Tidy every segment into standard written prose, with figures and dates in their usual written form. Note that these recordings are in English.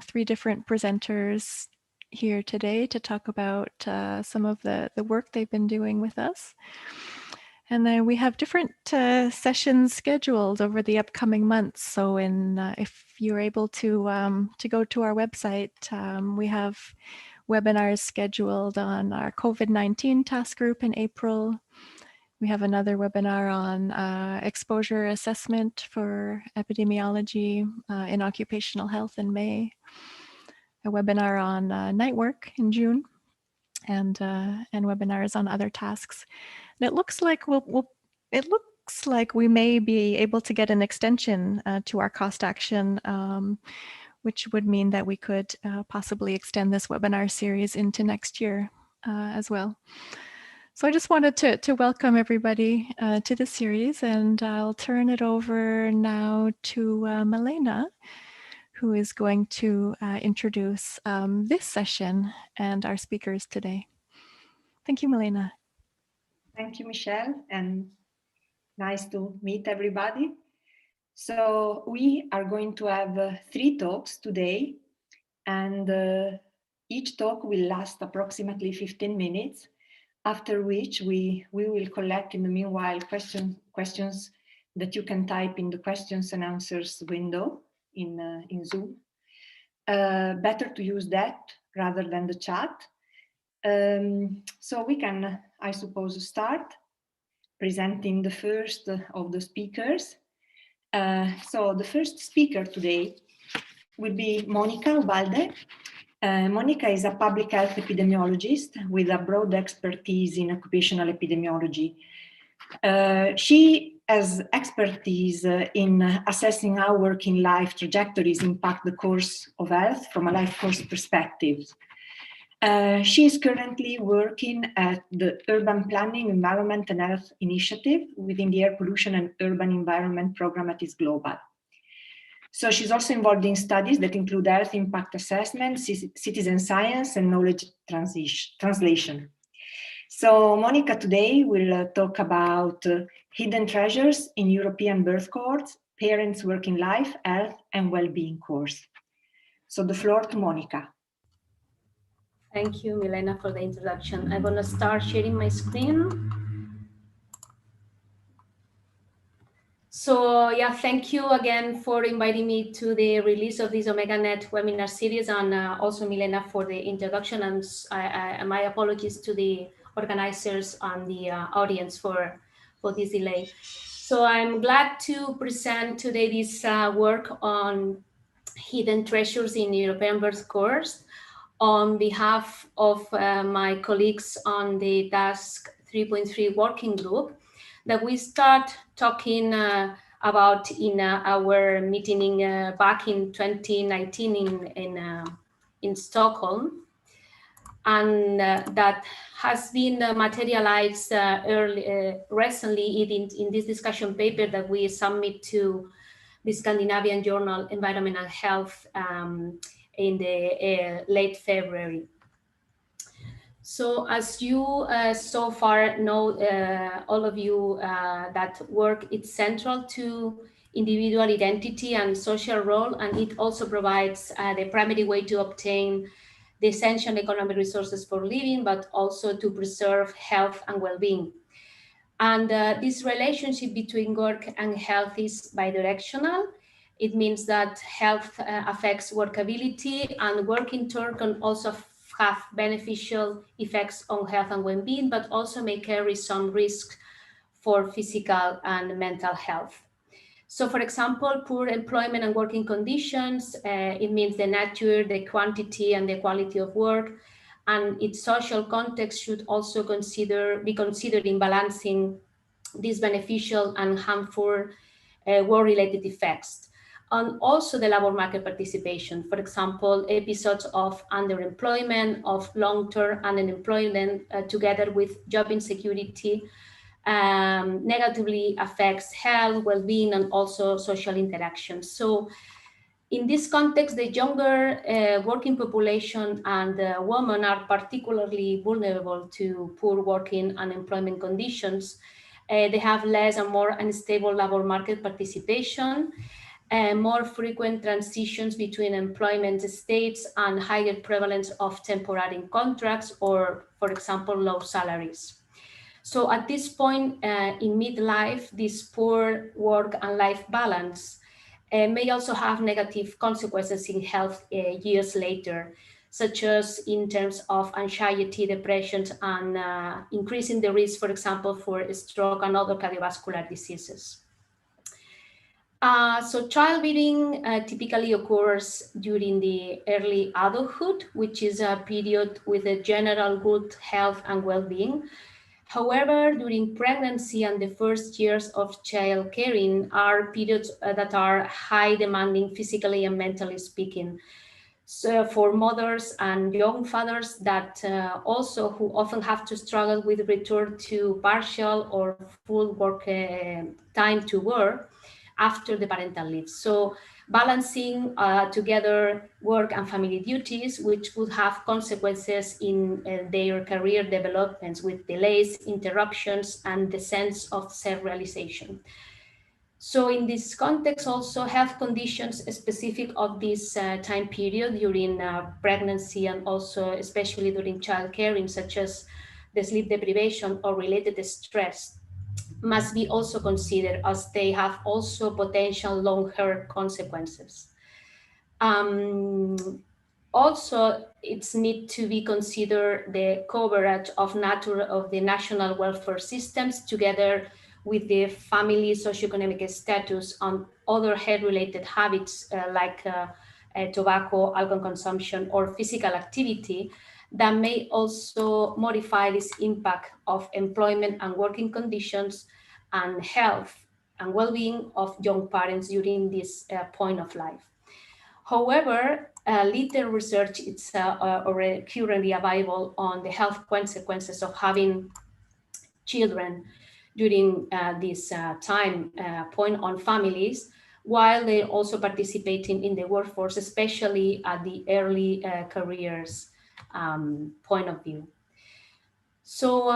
three different presenters here today to talk about some of the work they've been doing with us. And then we have different sessions scheduled over the upcoming months. So if you're able to go to our website, we have webinars scheduled on our COVID-19 task group in April. We have another webinar on exposure assessment for epidemiology in occupational health in May. A webinar on night work in June, and webinars on other tasks. And it looks like we may be able to get an extension to our cost action, which would mean that we could possibly extend this webinar series into next year as well. So I just wanted to welcome everybody to the series, and I'll turn it over now to Milena, who is going to introduce this session and our speakers today. Thank you, Milena. Thank you, Michelle, and nice to meet everybody. So we are going to have 3 talks today, and each talk will last approximately 15 minutes, after which we will collect in the meanwhile questions that you can type in the questions and answers window in Zoom. Better to use that rather than the chat. So we can, I suppose, start presenting the first of the speakers. So the first speaker today will be Monica Ubalde. Monica is a public health epidemiologist with a broad expertise in occupational epidemiology. She has expertise in assessing how working life trajectories impact the course of health from a life course perspective. She is currently working at the Urban Planning, Environment and Health Initiative within the Air Pollution and Urban Environment Program at IS Global. So she's also involved in studies that include health impact assessment, citizen science, and knowledge translation. So Monica today will talk about hidden treasures in European birth cohorts, parents' working life, health, and well-being course. So the floor to Monica. Thank you, Milena, for the introduction. I'm going to start sharing my screen. So yeah, thank you again for inviting me to the release of this OmegaNet webinar series, and also Milena for the introduction, and my apologies to the organizers and the audience for this delay. So I'm glad to present today this work on hidden treasures in European birth course on behalf of my colleagues on the Task 3.3 working group that we start talking about in our meeting back in 2019 in Stockholm, and that has been materialized recently in this discussion paper that we submit to the Scandinavian journal Environment and Health in the late February. So as you so far know, all of you, that work is central to individual identity and social role, and it also provides the primary way to obtain the essential economic resources for living, but also to preserve health and well-being. And this relationship between work and health is bidirectional. It means that health affects workability, and work in turn can also have beneficial effects on health and well-being, but also may carry some risk for physical and mental health. So for example, poor employment and working conditions, it means the nature, the quantity and the quality of work, and its social context should also be considered in balancing these beneficial and harmful work-related effects. And also the labor market participation. For example, episodes of underemployment, of long-term unemployment, together with job insecurity, negatively affects health, well-being, and also social interaction. So in this context, the younger working population and women are particularly vulnerable to poor working and employment conditions. They have less and more unstable labor market participation. more frequent transitions between employment states, and higher prevalence of temporary contracts or, for example, low salaries. So at this point in midlife, this poor work and life balance may also have negative consequences in health years later, such as in terms of anxiety, depression, and increasing the risk, for example, for stroke and other cardiovascular diseases. So childbearing typically occurs during the early adulthood, which is a period with a general good health and well-being. However, during pregnancy and the first years of child caring are periods that are high demanding physically and mentally speaking. So for mothers and young fathers that also who often have to struggle with return to partial or full work time to work after the parental leave. So balancing together work and family duties, which would have consequences in their career developments with delays, interruptions, and the sense of self-realization. So in this context, also health conditions specific of this time period during pregnancy and also especially during child caring, such as the sleep deprivation or related stress, must be also considered, as they have also potential long-term consequences. Also, it's need to be considered the coverage of the national welfare systems together with the family socioeconomic status on other health-related habits like tobacco, alcohol consumption, or physical activity that may also modify this impact of employment and working conditions and health and well-being of young parents during this point of life. However, little research is already currently available on the health consequences of having children during this time point on families, while they're also participating in the workforce, especially at the early careers point of view. So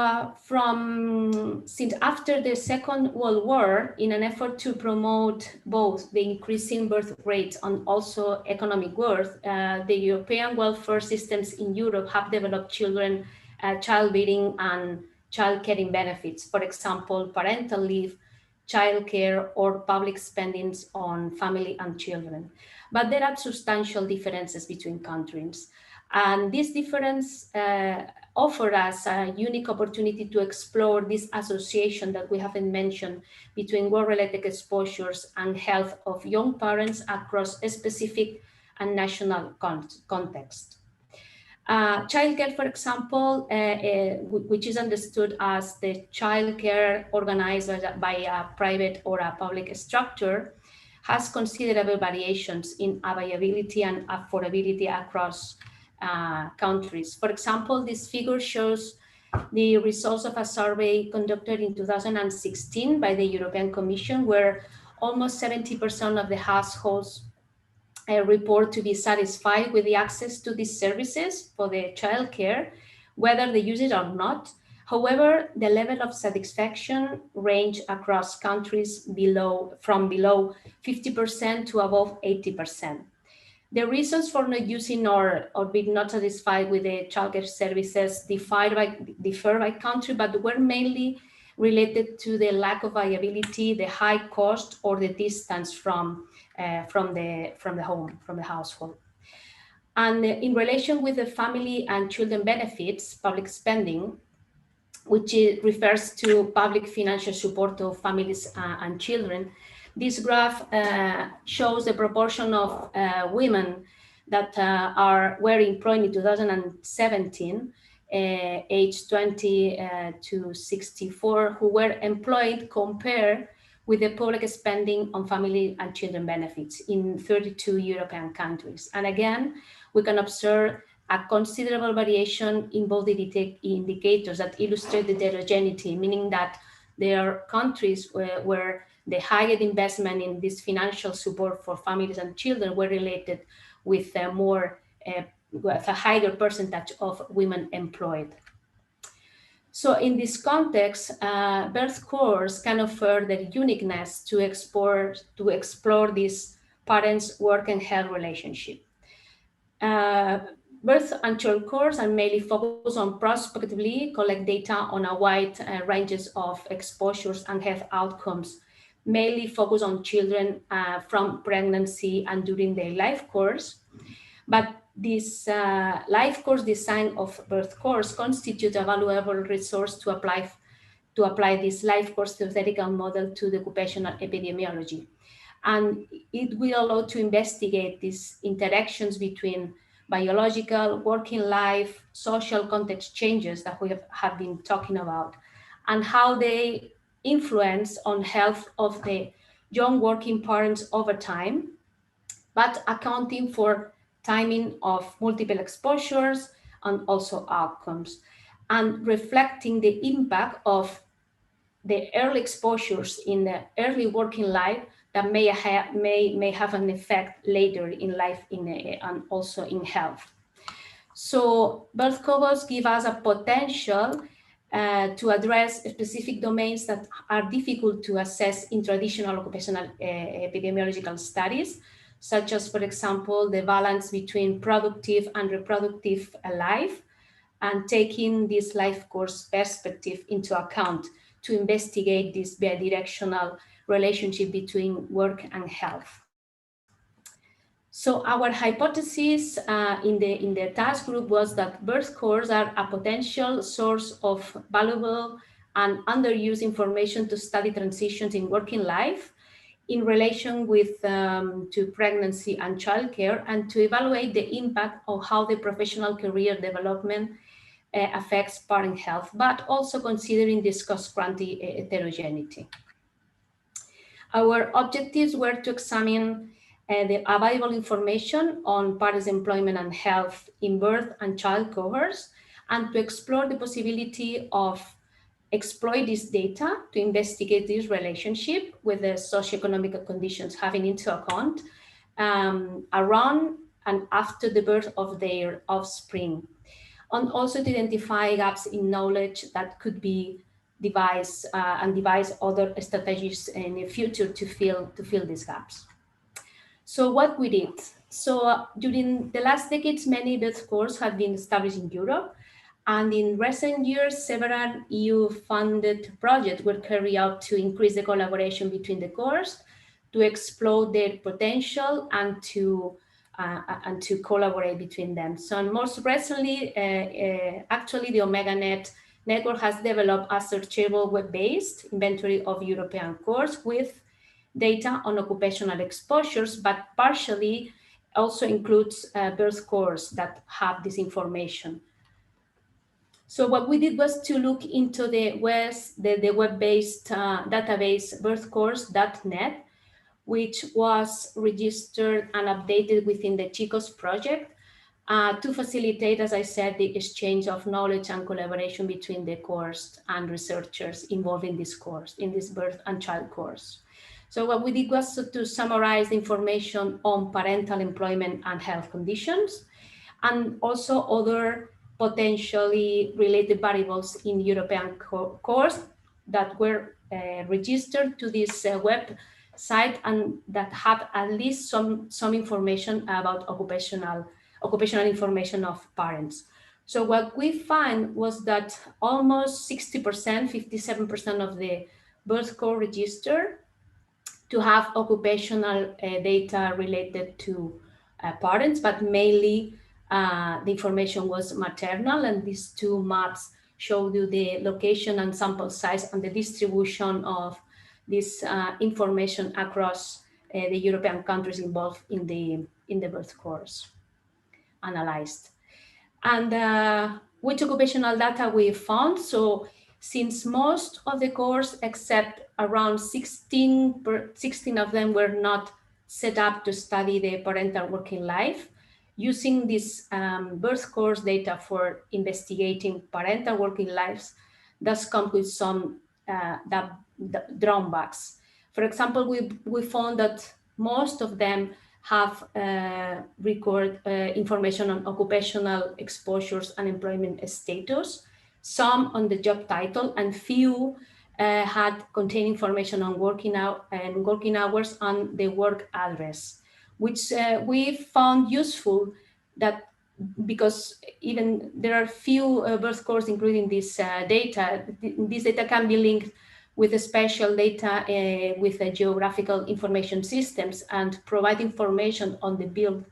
since after the Second World War, in an effort to promote both the increasing birth rates and also economic growth, the European welfare systems in Europe have developed childbearing and child caring benefits. For example, parental leave, child care, or public spendings on family and children. But there are substantial differences between countries. And this difference offer us a unique opportunity to explore this association that we haven't mentioned between work-related exposures and health of young parents across a specific and national context. Childcare, for example, which is understood as the childcare organized by a private or a public structure, has considerable variations in availability and affordability across countries. For example, this figure shows the results of a survey conducted in 2016 by the European Commission, where almost 70% of the households report to be satisfied with the access to these services for the child care, whether they use it or not. However, the level of satisfaction range across countries from below 50% to above 80%. The reasons for not using or being not satisfied with the childcare services differ by country, but were mainly related to the lack of viability, the high cost, or the distance from the home, from the household. And in relation with the family and children benefits, public spending, which refers to public financial support of families and children, this graph shows the proportion of women that were employed in 2017, age 20 to 64, who were employed compared with the public spending on family and children benefits in 32 European countries. And again, we can observe a considerable variation in both the indicators that illustrate the heterogeneity, meaning that there are countries where the higher investment in this financial support for families and children were related with with a higher percentage of women employed. So in this context, birth cohorts can offer the uniqueness to explore this parents' work and health relationship. Birth and child cohorts are mainly focused on prospectively collect data on a wide ranges of exposures and health outcomes, mainly focused on children from pregnancy and during their life course. But this life course design of birth course constitute a valuable resource to apply this life course theoretical model to the occupational epidemiology. And it will allow to investigate these interactions between biological, working life, social context changes that we have been talking about, and how they influence on health of the young working parents over time, but accounting for timing of multiple exposures and also outcomes, and reflecting the impact of the early exposures in the early working life that may have an effect later in life and also in health. So birth cohorts give us a potential to address specific domains that are difficult to assess in traditional occupational epidemiological studies, such as, for example, the balance between productive and reproductive life, and taking this life course perspective into account to investigate this bidirectional relationship between work and health. So our hypothesis in the task group was that birth cohorts are a potential source of valuable and underused information to study transitions in working life in relation with to pregnancy and childcare, and to evaluate the impact of how the professional career development affects parent health, but also considering this cross-country heterogeneity. Our objectives were to examine the available information on parents' employment and health in birth and child cohorts, and to explore the possibility of exploit this data to investigate this relationship with the socioeconomic conditions, having into account around and after the birth of their offspring, and also to identify gaps in knowledge that could be devised and devise other strategies in the future to fill these gaps. So what we did. So during the last decades, many birth cohorts have been established in Europe, and in recent years, several EU-funded projects were carried out to increase the collaboration between the cohorts, to explore their potential, and to collaborate between them. So most recently, actually, the OmegaNet network has developed a searchable web-based inventory of European cohorts with data on occupational exposures, but partially also includes birth cohorts that have this information. So what we did was to look into the web-based database birthcourse.net, which was registered and updated within the CHICOS project to facilitate, as I said, the exchange of knowledge and collaboration between the course and researchers involved in this course, in this birth and child course. So what we did was to summarize the information on parental employment and health conditions, and also other potentially related variables in European course that were registered to this website and that have at least some information about occupational information of parents. So what we find was that almost 60%, 57% of the birth cohort registered to have occupational data related to parents, but mainly the information was maternal, and these two maps show you the location and sample size and the distribution of this information across the European countries involved in the birth course analyzed. And which occupational data we found. So since most of the cohorts, except around 16 of them, were not set up to study the parental working life, using this birth course data for investigating parental working lives does come with some drawbacks. For example, we found that most of them have record information on occupational exposures and employment status, some on the job title, and few had contained information on working hours and the work address. which we found useful that because even there are few birth cohorts including this data, this data can be linked with a spatial data with geographical information systems and provide information on the built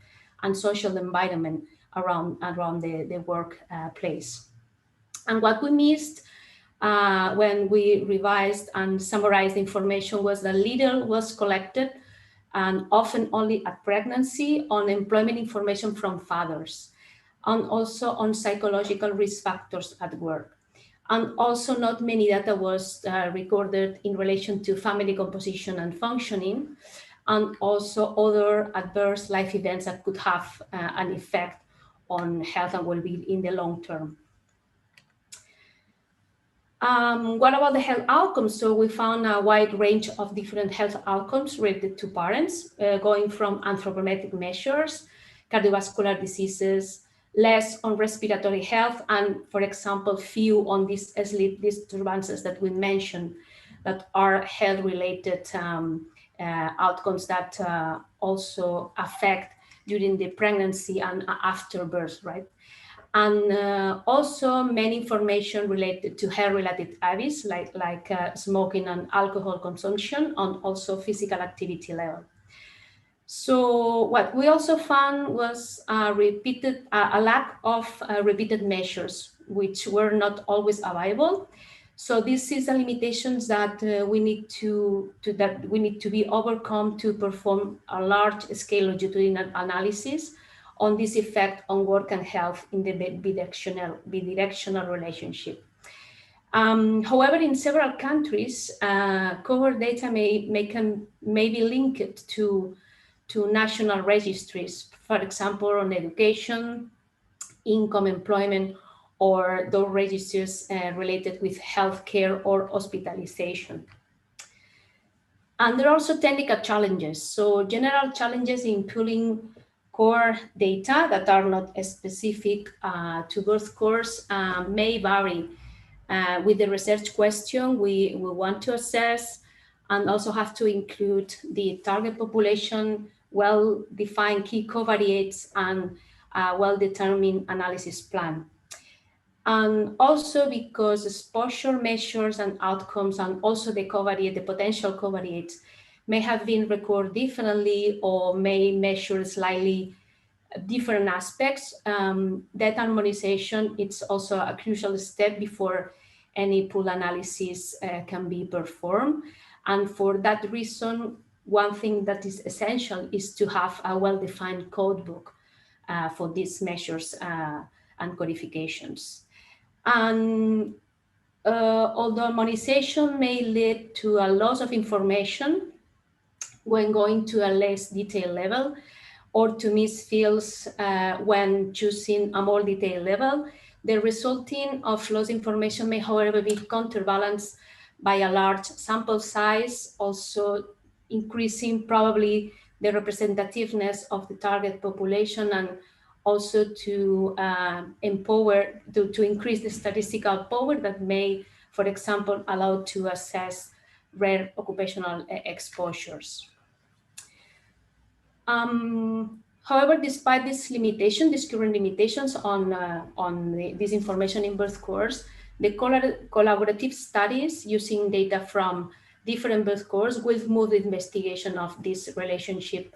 and social environment around the workplace. And what we missed when we revised and summarized information was that little was collected, and often only at pregnancy, on employment information from fathers, and also on psychological risk factors at work. And also not many data was recorded in relation to family composition and functioning, and also other adverse life events that could have an effect on health and well-being in the long term. What about the health outcomes? So we found a wide range of different health outcomes related to parents, going from anthropometric measures, cardiovascular diseases, less on respiratory health, and for example, few on these sleep disturbances that we mentioned that are health-related outcomes that also affect during the pregnancy and after birth, right? And also many information related to health-related habits like smoking and alcohol consumption, and also physical activity level. So what we also found was a lack of repeated measures, which were not always available. So this is a limitations that we need to be overcome to perform a large scale longitudinal analysis on this effect on work and health in the bidirectional relationship. However, in several countries, cohort data may be linked to national registries, for example, on education, income, employment, or those registers related with healthcare or hospitalization. And there are also technical challenges. So general challenges in pulling core data that are not specific to birth cohorts may vary with the research question we want to assess, and also have to include the target population, well-defined key covariates, and a well-determined analysis plan. And also because exposure measures and outcomes, and also the covariate, the potential covariates, may have been recorded differently or may measure slightly different aspects. Data harmonization, it's also a crucial step before any pool analysis can be performed. And for that reason, one thing that is essential is to have a well-defined code book for these measures and codifications. And although harmonization may lead to a loss of information when going to a less detailed level, or to miss fields when choosing a more detailed level, the resulting of lost information may, however, be counterbalanced by a large sample size, also increasing probably the representativeness of the target population, and also to increase the statistical power that may, for example, allow to assess rare occupational exposures. However, despite this limitation, these current limitations on this information in birth cohorts, the collaborative studies using data from different birth cohorts will move the investigation of this relationship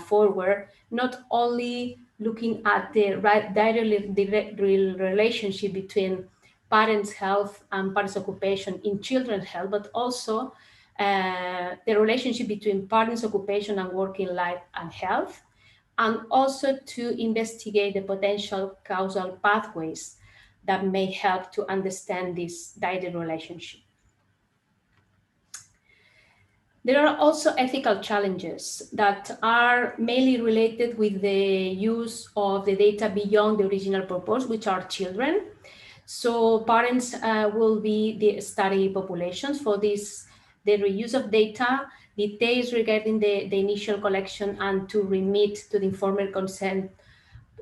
forward, not only looking at the direct relationship between parents' health and parents' occupation in children's health, but also the relationship between parents' occupation and working life and health, and also to investigate the potential causal pathways that may help to understand this direct relationship. There are also ethical challenges that are mainly related with the use of the data beyond the original purpose, which are children. So parents will be the study populations for this. The reuse of data, details regarding the initial collection, and to remit to the informed consent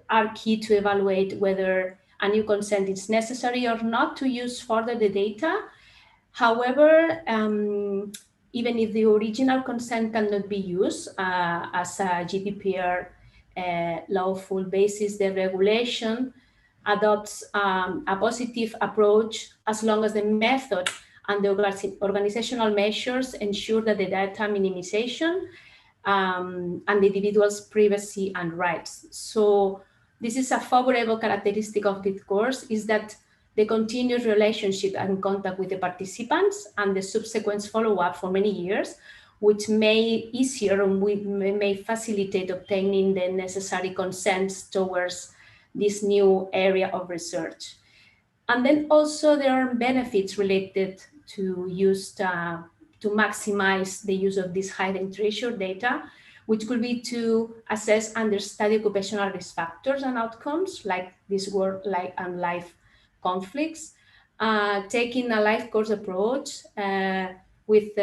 are key to evaluate whether a new consent is necessary or not to use further the data. However, even if the original consent cannot be used as a GDPR lawful basis, the regulation adopts a positive approach as long as the method and the organizational measures ensure that the data minimization and the individual's privacy and rights. So this is a favorable characteristic of this course, is that the continuous relationship and contact with the participants and the subsequent follow-up for many years, which may easier and may facilitate obtaining the necessary consents towards this new area of research. And then also there are benefits related to use to maximize the use of this hidden treasure data, which could be to assess and study occupational risk factors and outcomes like this work and life conflicts, taking a life course approach with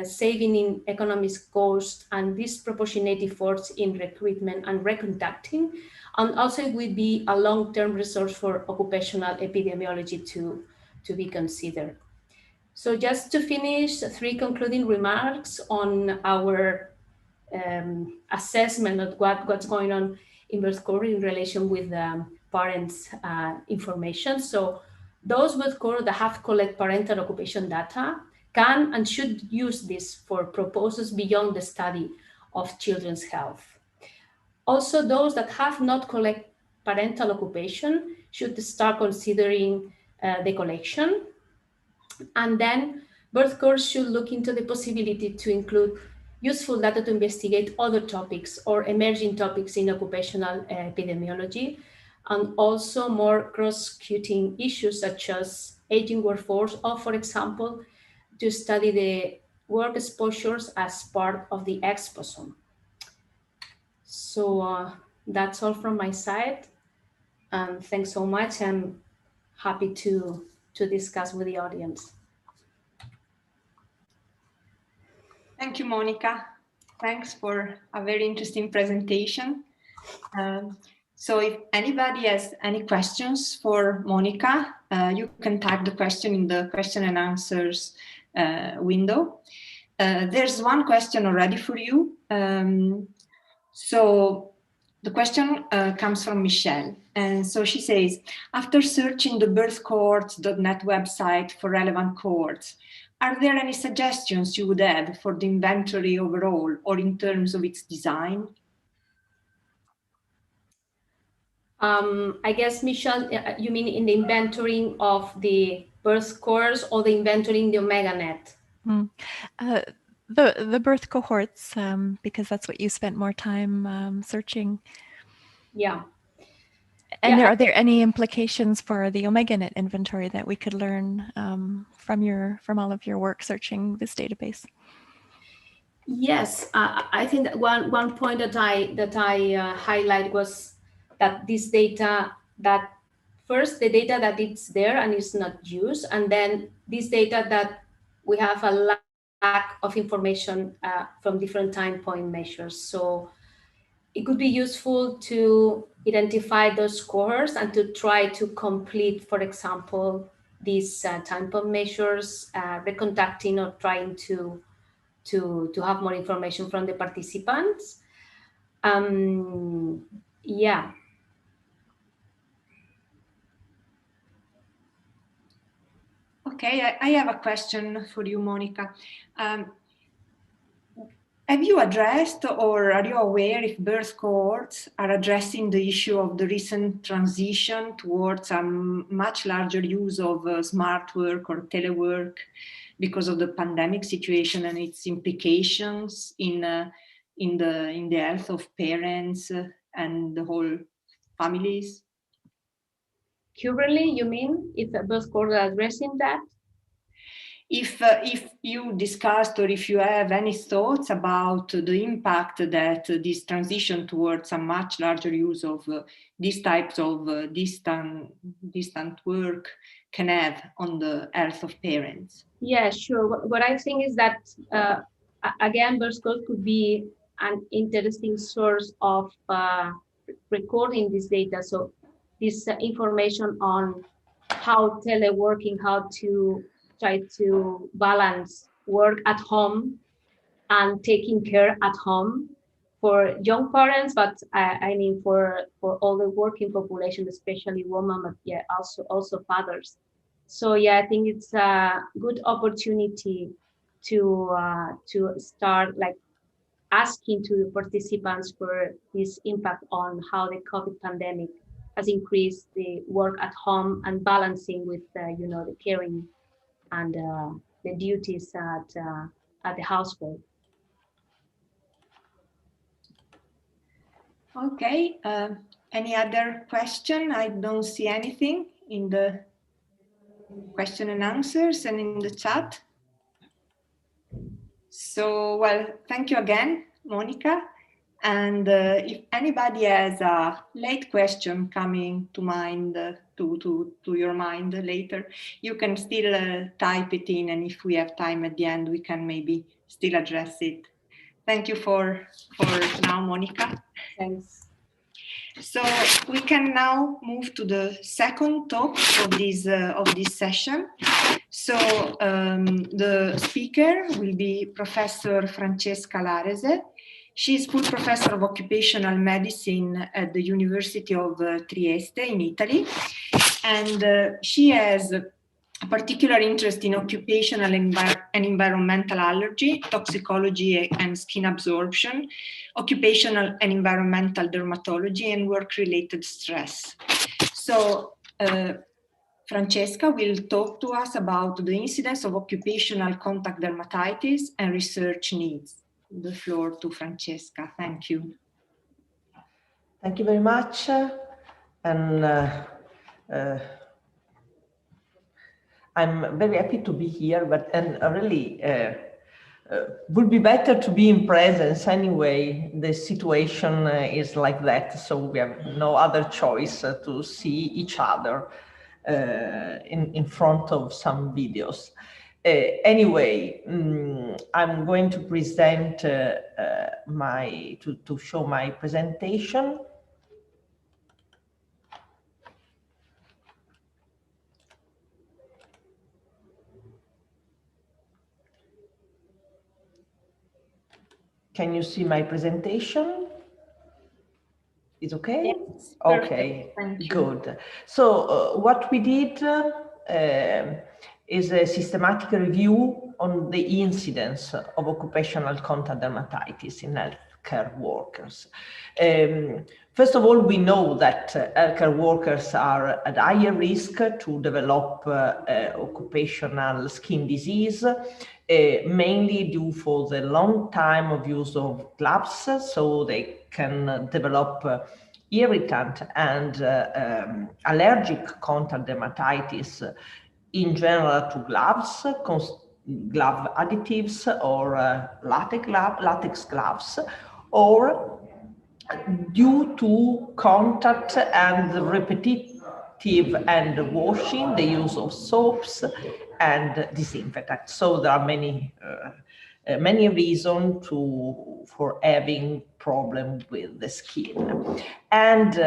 saving in economic cost and disproportionate efforts in recruitment and recontacting. And also it would be a long-term resource for occupational epidemiology to be considered. So just to finish, 3 concluding remarks on our assessment of what's going on in birth cohort in relation with parents' information. So those birth cohort that have collected parental occupation data can and should use this for purposes beyond the study of children's health. Also, those that have not collected parental occupation should start considering the collection. And then birth cohorts should look into the possibility to include useful data to investigate other topics or emerging topics in occupational epidemiology, and also more cross-cutting issues such as aging workforce, or for example, to study the work exposures as part of the exposome. So that's all from my side. And thanks so much. I'm happy to discuss with the audience. Thank you, Monica. Thanks for a very interesting presentation. So if anybody has any questions for Monica, you can type the question in the question and answers window. There's one question already for you. So the question comes from Michelle. And so she says, after searching the birthcohorts.net website for relevant cohorts, are there any suggestions you would have for the inventory overall or in terms of its design? I guess, Michelle, you mean in the inventorying of the birth cohorts or the inventorying the OmegaNet? The birth cohorts, because that's what you spent more time searching. Yeah. And are there any implications for the OmegaNet inventory that we could learn from all of your work searching this database? Yes, I think that one point that I highlight was that this data, that first the data that it's there and is not used, and then this data that we have a lack of information from different time point measures. So it could be useful to identify those cohorts and to try to complete, for example, these time point measures, recontacting or trying to have more information from the participants. Yeah. Okay, I have a question for you, Monica. Have you addressed or are you aware if birth cohorts are addressing the issue of the recent transition towards a much larger use of smart work or telework because of the pandemic situation and its implications in the health of parents and the whole families? Currently, you mean if birth cohorts are addressing that? If you discussed or if you have any thoughts about the impact that this transition towards a much larger use of these types of distant work can have on the health of parents? Yeah, sure. What I think is that, again, birth cohorts could be an interesting source of recording this data. So this information on how teleworking, how to try to balance work at home and taking care at home for young parents, but I mean for all the working population, especially women, but yeah, also fathers. So yeah, I think it's a good opportunity to start like asking to the participants for this impact on how the COVID pandemic has increased the work at home and balancing with you know, the caring and the duties at the household. Okay, any other question? I don't see anything in the question and answers and in the chat. So, well, thank you again, Monica. And if anybody has a late question coming to mind, to your mind later, you can still type it in, and if we have time at the end, we can maybe still address it. Thank you for now, Monica. Thanks. So we can now move to the second talk of this session. So the speaker will be Professor Francesca Filon. She is full professor of occupational medicine at the University of Trieste in Italy, and she has a particular interest in occupational and environmental allergy, toxicology and skin absorption, occupational and environmental dermatology, and work-related stress. So Francesca will talk to us about the incidence of occupational contact dermatitis and research needs. The floor to Francesca. Thank you. Thank you very much. And I'm very happy to be here, but really would be better to be in presence anyway. The situation is like that, so we have no other choice to see each other in front of some videos. Anyway, I'm going to present to show my presentation. Can you see my presentation? Is okay? Yes, okay, good. So what we did is a systematic review on the incidence of occupational contact dermatitis in healthcare workers. First of all, we know that healthcare workers are at higher risk to develop occupational skin disease, mainly due for the long time of use of gloves, so they can develop irritant and allergic contact dermatitis in general to gloves, glove additives or latex gloves, or due to contact and repetitive and washing, the use of soaps and disinfectants. So there are many reasons for having problem with the skin. And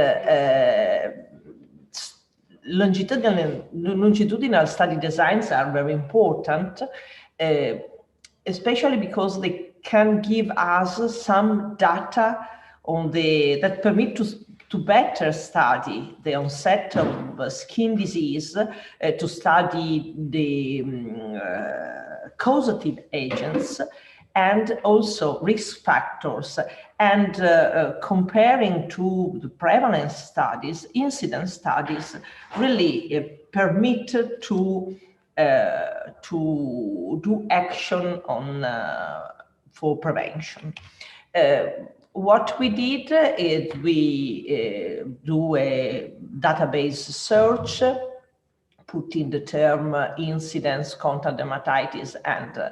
longitudinal study designs are very important, especially because they can give us some data on that permit to better study the onset of skin disease, to study the causative agents, and also risk factors, and comparing to the prevalence studies, incidence studies really permit to do action on for prevention. What we did is we do a database search, put in the term incidence contact dermatitis and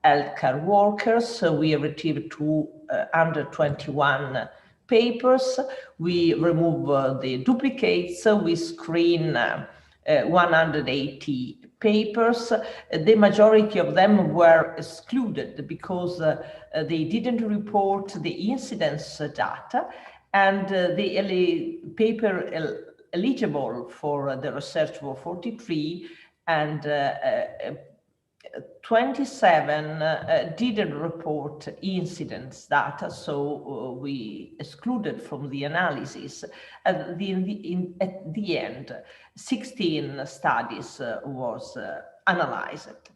healthcare workers. So we retrieved 221 papers. We remove the duplicates. We screen 180 papers. The majority of them were excluded because they didn't report the incidence data, and the paper eligible for the research were 43, and 27 didn't report incidence data, so we excluded from the analysis. At the end, 16 studies was analyzed.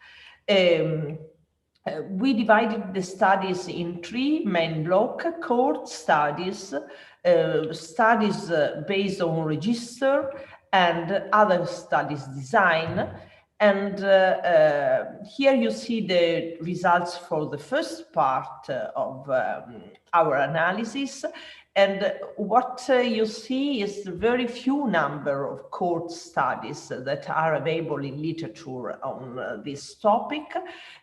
We divided the studies in 3 main blocks: cohort studies, studies based on register, and other studies design. And here you see the results for the first part of our analysis. And what you see is the very few number of cohort studies that are available in literature on this topic.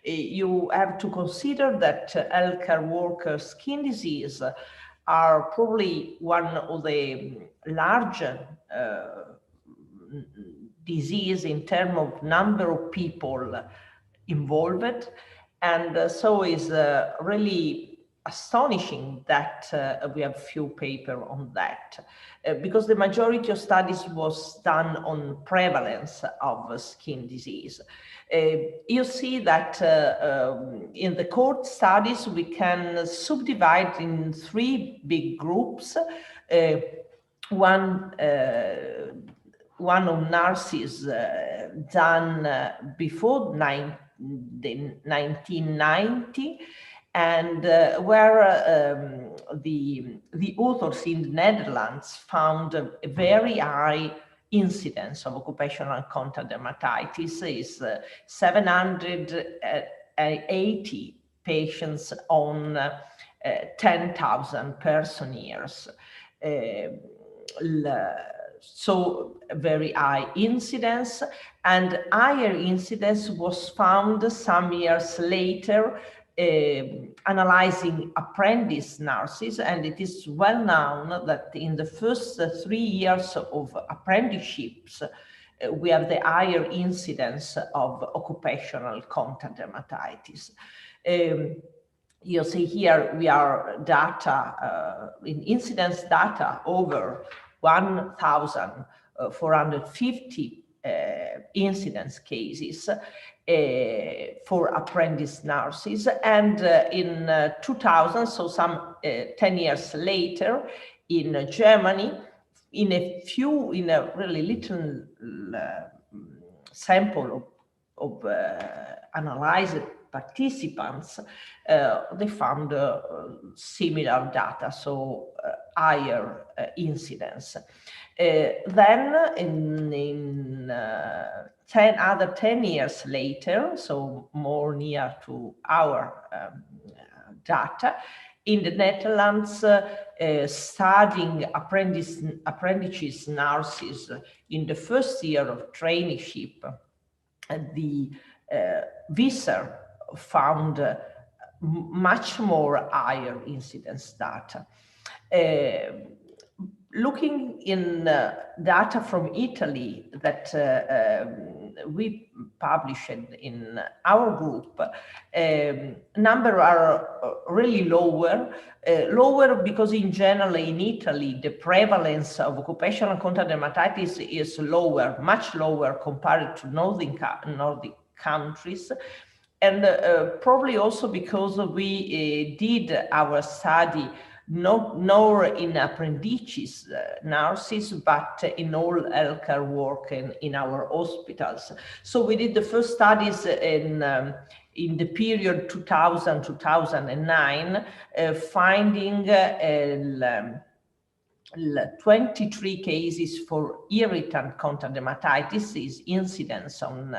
You have to consider that healthcare worker skin disease are probably one of the larger disease in terms of number of people involved. And so it's really astonishing that we have few papers on that, because the majority of studies was done on prevalence of skin disease. You see that in the cohort studies, we can subdivide in 3 big groups. One of nurses done before 1990, and where the authors in the Netherlands found a very high incidence of occupational contact dermatitis. Is 780 patients on 10,000 person years. So very high incidence, and higher incidence was found some years later analyzing apprentice nurses. And it is well known that in the first 3 years of apprenticeships, we have the higher incidence of occupational contact dermatitis. You see here we are data in incidence data over 1,450 incidence cases for apprentice nurses. And in 2000, so some 10 years later, in Germany, in a really little sample of analyzed participants, they found similar data, so higher incidence. Then in 10 years later, so more near to our data, in the Netherlands, studying apprentices nurses in the first year of traineeship, the Visser found much more higher incidence data. Looking in data from Italy that we published in our group, numbers are really lower because in general in Italy the prevalence of occupational contact dermatitis is lower, much lower compared to Nordic countries. And probably also because we did our study not in apprentices nurses, but in all healthcare work in our hospitals. So we did the first studies in the period 2000-2009, finding 23 cases for irritant contact dermatitis, is incidence on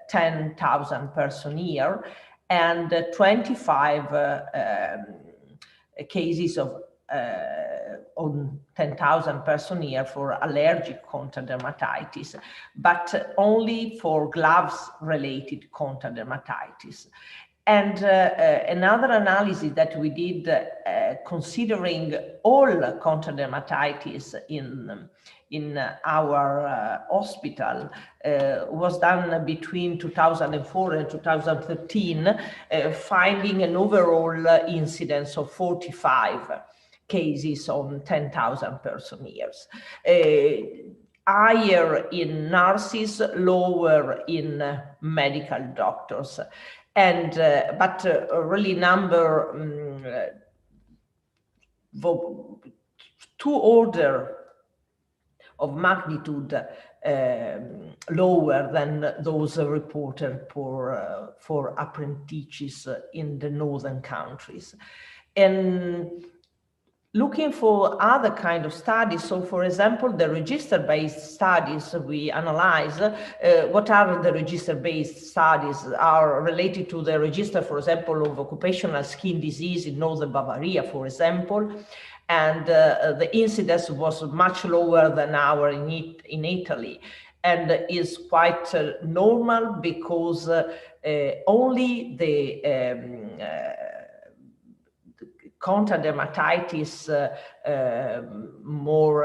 10,000 person year, and 25 cases of on 10,000 person year for allergic contact dermatitis, but only for gloves-related contact dermatitis. And another analysis that we did considering all contact dermatitis in our hospital was done between 2004 and 2013, finding an overall incidence of 45 cases on 10,000 person years. higher in nurses, lower in medical doctors. And but really number two order of magnitude lower than those reported for apprentices in the northern countries. And looking for other kind of studies, so for example, the register-based studies we analyze, what are the register-based studies are related to the register, for example, of occupational skin disease in northern Bavaria, for example, and the incidence was much lower than our in Italy, and is quite normal because only the contact dermatitis more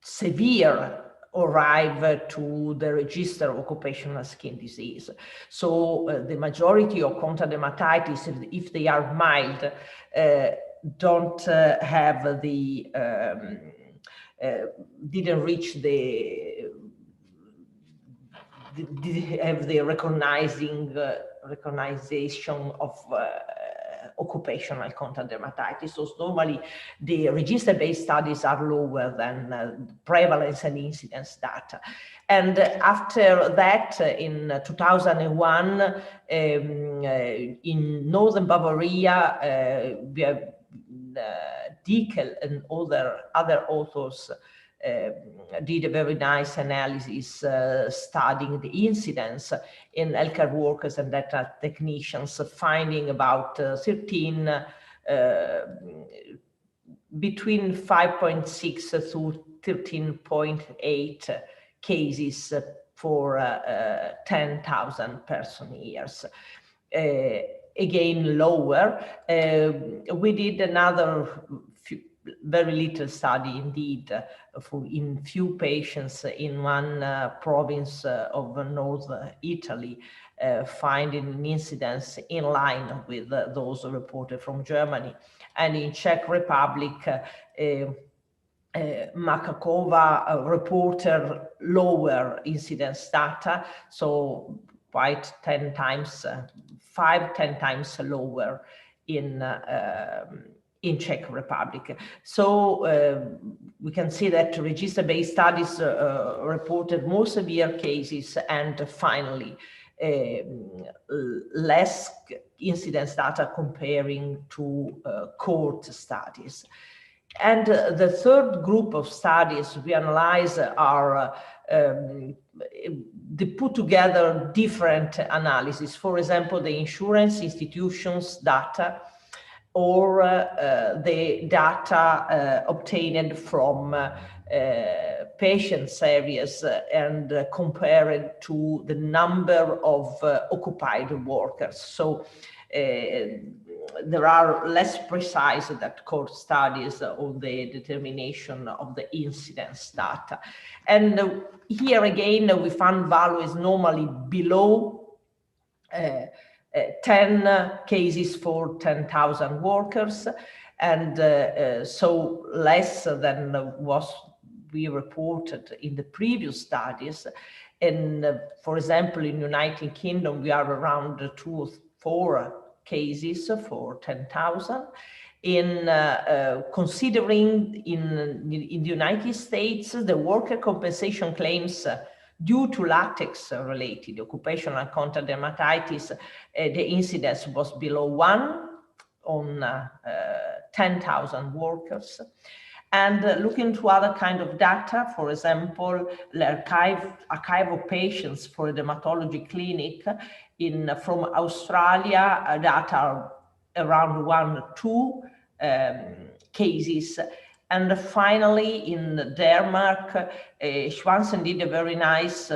severe arrive to the register of occupational skin disease. So the majority of contact dermatitis, if they are mild, don't have the didn't reach have the recognition of occupational contact dermatitis. So normally the register-based studies are lower than prevalence and incidence data. And after that, in 2001, in northern Bavaria, we have Dickel and other authors did a very nice analysis studying the incidence in healthcare workers and data technicians, finding about 13 between 5.6 to 13.8 cases for 10,000 person years. Again, lower. We did another very little study indeed in few patients in one province of North Italy, finding an incidence in line with those reported from Germany. And in Czech Republic, Makakova reported lower incidence data, so quite 10 times, 5-10 times lower in Czech Republic. So we can see that register-based studies reported more severe cases and finally less incidence data comparing to cohort studies. And the third group of studies we analyze are they put together different analyses. For example, the insurance institutions data, or the data obtained from patient areas and compared to the number of occupied workers. So there are less precise that cohort studies on the determination of the incidence data. And here again, we found values normally below 10 cases for 10,000 workers, and so less than what we reported in the previous studies. And for example, in United Kingdom, we are around 2 or 4 cases for 10,000. In considering in the United States, the worker compensation claims due to latex-related occupational contact dermatitis, the incidence was below 1 on 10,000 workers. And looking to other kind of data, for example, the archive of patients for a dermatology clinic from Australia, data are around 1 or 2 cases. And finally, in Denmark, Schwansen did a very nice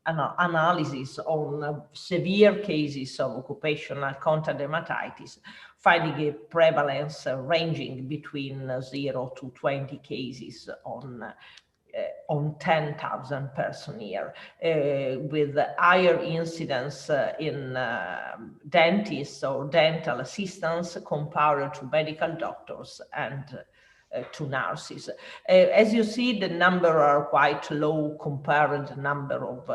analysis on severe cases of occupational contact dermatitis, finding a prevalence ranging between 0 to 20 cases on on 10,000 person year, with higher incidence in dentists or dental assistants compared to medical doctors and to nurses. As you see, the number are quite low compared to the number of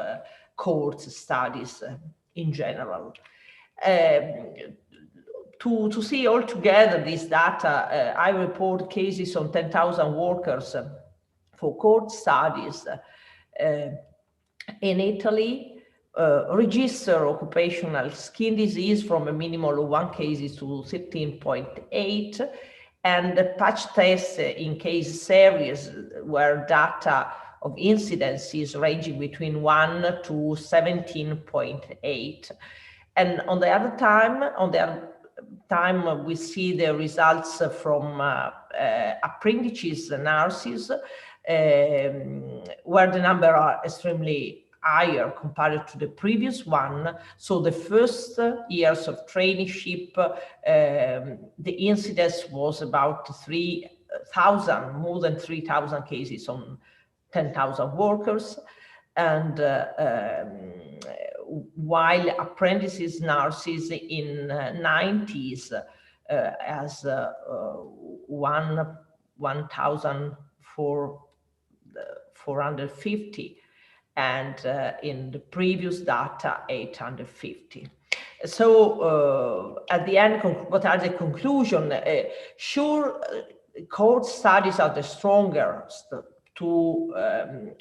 cohort studies in general. To see all together this data, I report cases on 10,000 workers for cohort studies in Italy, register occupational skin disease from a minimal of 1 case to 13.8, and the patch test in case series where data of incidences ranging between 1 to 17.8. And on the other time, we see the results from apprentices nurses, where the number are extremely higher compared to the previous one. So the first years of traineeship, the incidence was about 3,000, more than 3,000 cases on 10,000 workers. And while apprentices nurses in 90s as 1,450, and in the previous data 850. So at the end, what are the conclusions? Sure, cohort studies are the strongest to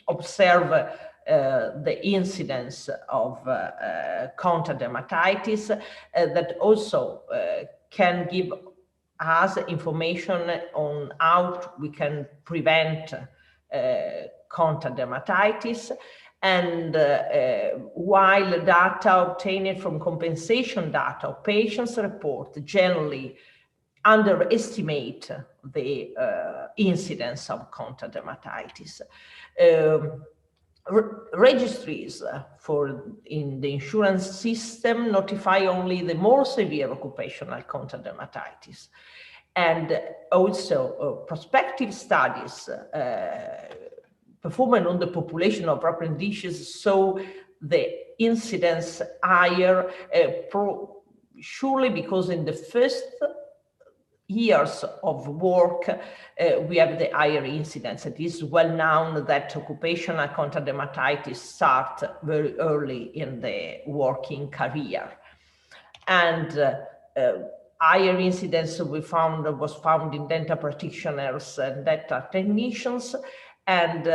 observe the incidence of contact dermatitis, that also can give us information on how we can prevent contact dermatitis. And while data obtained from compensation data of patients report generally underestimate the incidence of contact dermatitis. Registries in the insurance system notify only the more severe occupational contact dermatitis. And also prospective studies performed on the population of apprentices show the incidence higher, surely because in the first years of work, we have the higher incidence. It is well known that occupational contact dermatitis start very early in the working career. And higher incidence was found in dental practitioners and dental technicians. And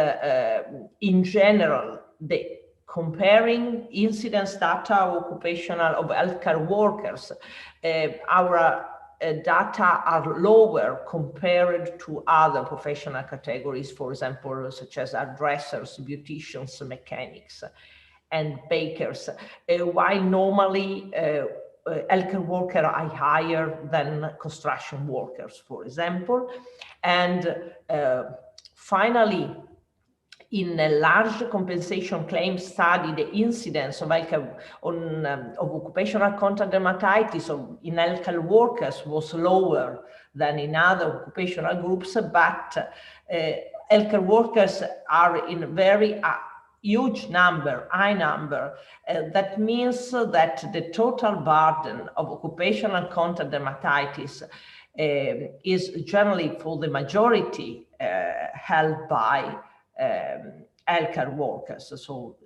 in general, the comparing incidence data of occupational of healthcare workers, our data are lower compared to other professional categories, for example, such as hairdressers, beauticians, mechanics, and bakers, while normally healthcare workers are higher than construction workers, for example. And finally, in a large compensation claim study, the incidence of occupational contact dermatitis in healthcare workers was lower than in other occupational groups, but healthcare workers are in very huge number, high number. That means that the total burden of occupational contact dermatitis is generally, for the majority, held by healthcare workers. So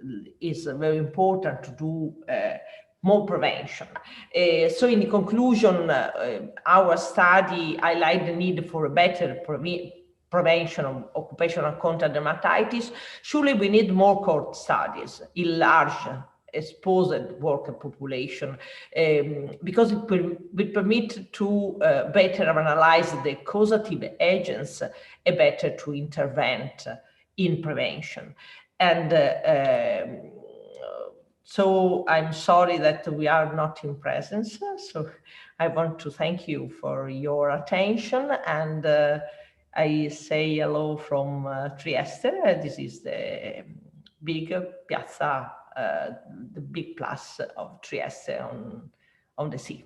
it's very important to do more prevention. So in conclusion, our study highlights the need for a better prevention of occupational contact dermatitis. Surely we need more cohort studies in large exposed worker population, because it will permit to better analyze the causative agents and better to intervene in prevention. And so I'm sorry that we are not in presence. So I want to thank you for your attention, and I say hello from Trieste. This is the big piazza, the big plus of Trieste on the sea.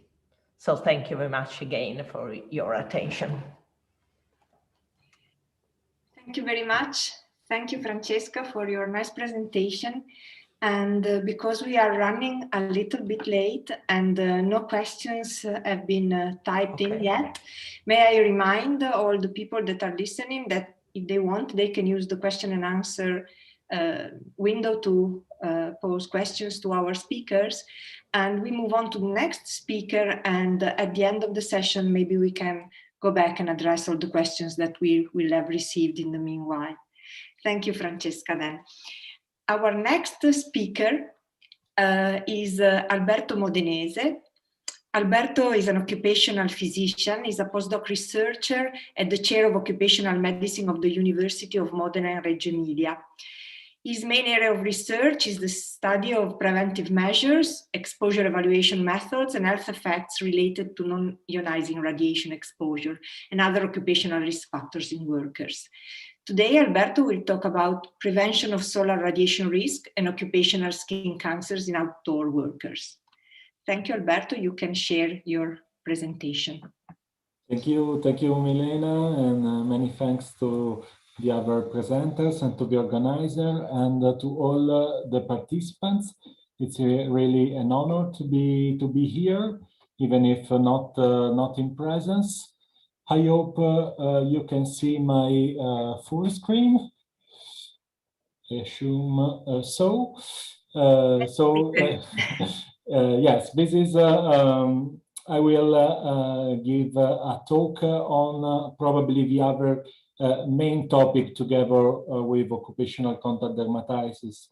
So thank you very much again for your attention. Thank you very much Thank you, Francesca, for your nice presentation. And because we are running a little bit late and no questions have been typed in yet, may I remind all the people that are listening that if they want, they can use the question and answer window to pose questions to our speakers. And we move on to the next speaker. And at the end of the session, maybe we can go back and address all the questions that we will have received in the meanwhile. Thank you, Francesca, then. Our next speaker is Alberto Modenese. Alberto is an occupational physician. He's a postdoc researcher at the chair of occupational medicine of the University of Modena and Reggio Emilia. His main area of research is the study of preventive measures, exposure evaluation methods, and health effects related to non-ionizing radiation exposure and other occupational risk factors in workers. Today, Alberto will talk about prevention of solar radiation risk and occupational skin cancers in outdoor workers. Thank you, Alberto. You can share your presentation. Thank you, Milena, and many thanks to the other presenters and to the organizer and to all the participants. It's really an honor to be here, even if not in presence. I hope you can see my full screen. I assume so. Yes, this is. I will give a talk on probably the other main topic together with occupational contact dermatitis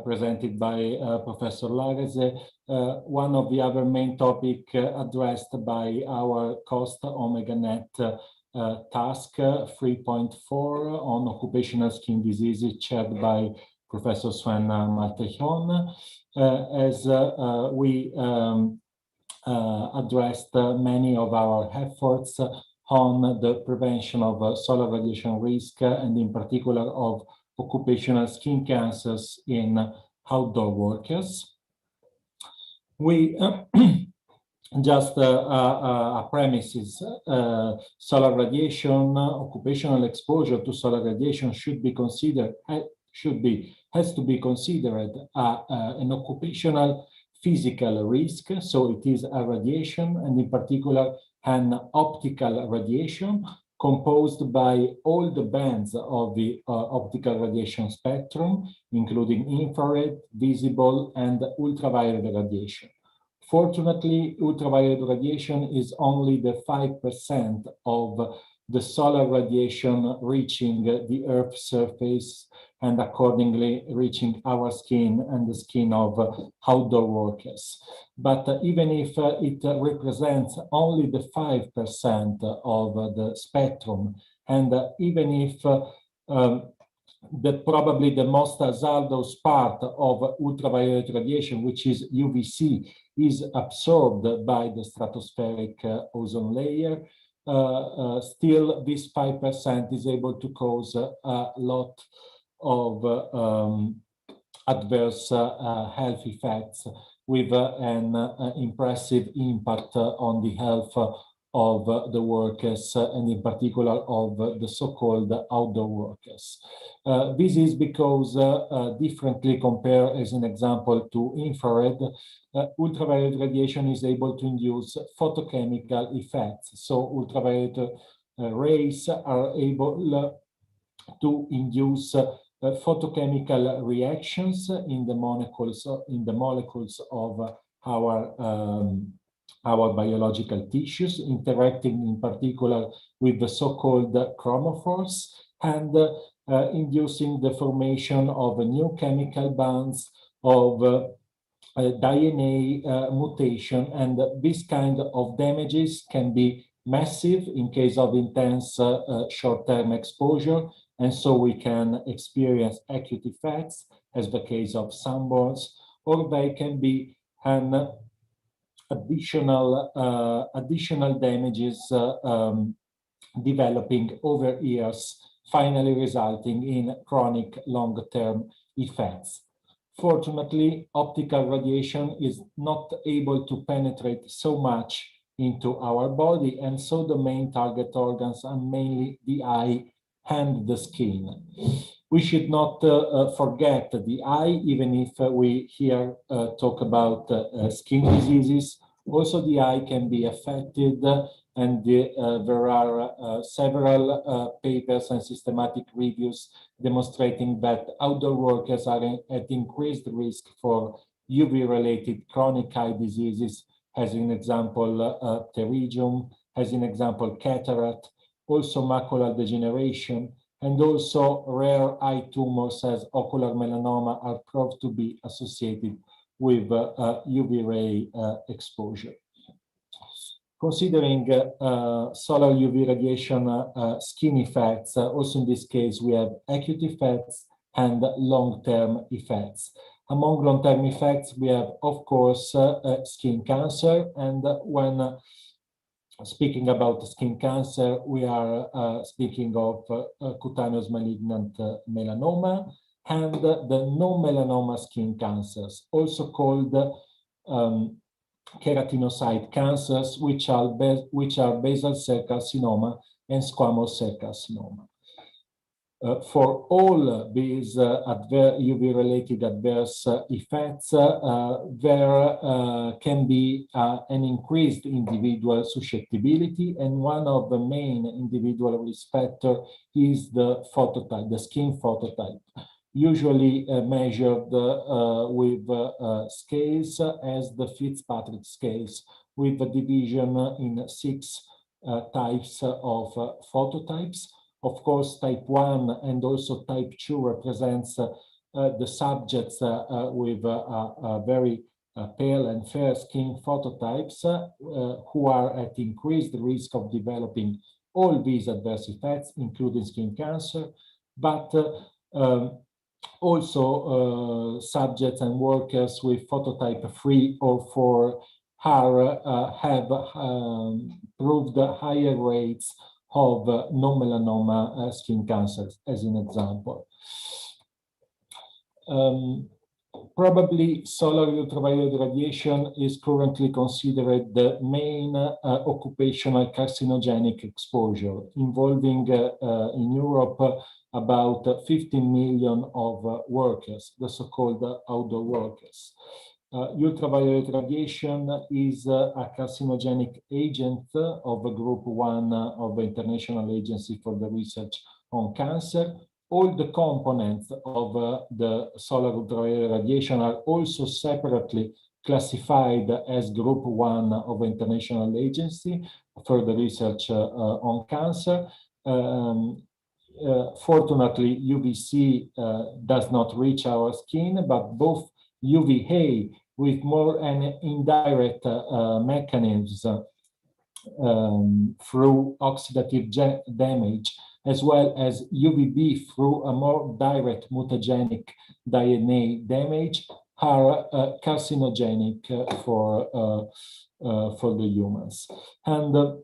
presented by Professor Larese. One of the other main topic addressed by our COST Omega Net task 3.4 on occupational skin diseases chaired by Professor Sven Martejón, as we addressed many of our efforts on the prevention of solar radiation risk and in particular of occupational skin cancers in outdoor workers. We just a premises, solar radiation, occupational exposure to solar radiation should be considered, has to be considered an occupational physical risk. So it is a radiation, and in particular an optical radiation composed by all the bands of the optical radiation spectrum, including infrared, visible, and ultraviolet radiation. Fortunately, ultraviolet radiation is only the 5% of the solar radiation reaching the Earth's surface and accordingly reaching our skin and the skin of outdoor workers. But even if it represents only the 5% of the spectrum, and even if probably the most hazardous part of ultraviolet radiation, which is UVC, is absorbed by the stratospheric ozone layer, still this 5% is able to cause a lot of adverse health effects with an impressive impact on the health of the workers and in particular of the so-called outdoor workers. This is because differently compared, as an example, to infrared, ultraviolet radiation is able to induce photochemical effects. So ultraviolet rays are able to induce photochemical reactions in the molecules of our biological tissues, interacting in particular with the so-called chromophores and inducing the formation of new chemical bonds of DNA mutation, and this kind of damages can be massive in case of intense short-term exposure, and so we can experience acute effects as the case of sunburns, or they can be an additional damages developing over years, finally resulting in chronic long-term effects. Fortunately, optical radiation is not able to penetrate so much into our body, and so the main target organs are mainly the eye and the skin. We should not forget the eye, even if we here talk about skin diseases. Also, the eye can be affected, and there are several papers and systematic reviews demonstrating that outdoor workers are at increased risk for UV-related chronic eye diseases, as an example, pterygium, as an example, cataract, also macular degeneration, and also rare eye tumors as ocular melanoma are proved to be associated with UV ray exposure. Considering solar UV radiation skin effects, also in this case we have acute effects and long-term effects. Among long-term effects, we have, of course, skin cancer, and when speaking about skin cancer, we are speaking of cutaneous malignant melanoma and the non-melanoma skin cancers, also called keratinocyte cancers, which are basal cell carcinoma and squamous cell carcinoma. For all these UV-related adverse effects, there can be an increased individual susceptibility, and one of the main individual risk factors is the phototype, the skin phototype, usually measured with scales as the Fitzpatrick scales, with the division in 6 types of phototypes. Of course, type 1 and also type 2 represents the subjects with very pale and fair skin phototypes who are at increased risk of developing all these adverse effects, including skin cancer, but also subjects and workers with phototype 3 or 4 have proved higher rates of non-melanoma skin cancers, as an example. Probably solar ultraviolet radiation is currently considered the main occupational carcinogenic exposure, involving in Europe about 15 million of workers, the so-called outdoor workers. Ultraviolet radiation is a carcinogenic agent of Group 1 of the International Agency for the Research on Cancer. All the components of the solar ultraviolet radiation are also separately classified as Group 1 of the International Agency for the Research on Cancer. Fortunately, UVC does not reach our skin, but both UVA with more an indirect mechanism through oxidative damage, as well as UVB through a more direct mutagenic DNA damage, are carcinogenic for the humans. And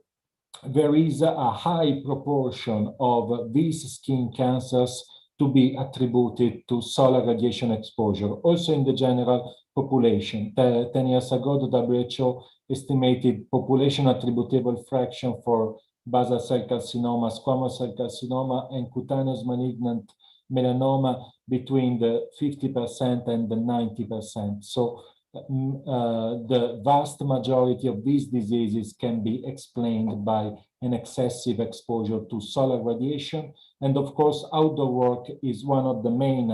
there is a high proportion of these skin cancers to be attributed to solar radiation exposure, also in the general population. 10 years ago, the WHO estimated population attributable fraction for basal cell carcinoma, squamous cell carcinoma, and cutaneous malignant melanoma between the 50% and the 90%. So the vast majority of these diseases can be explained by an excessive exposure to solar radiation. And of course, outdoor work is one of the main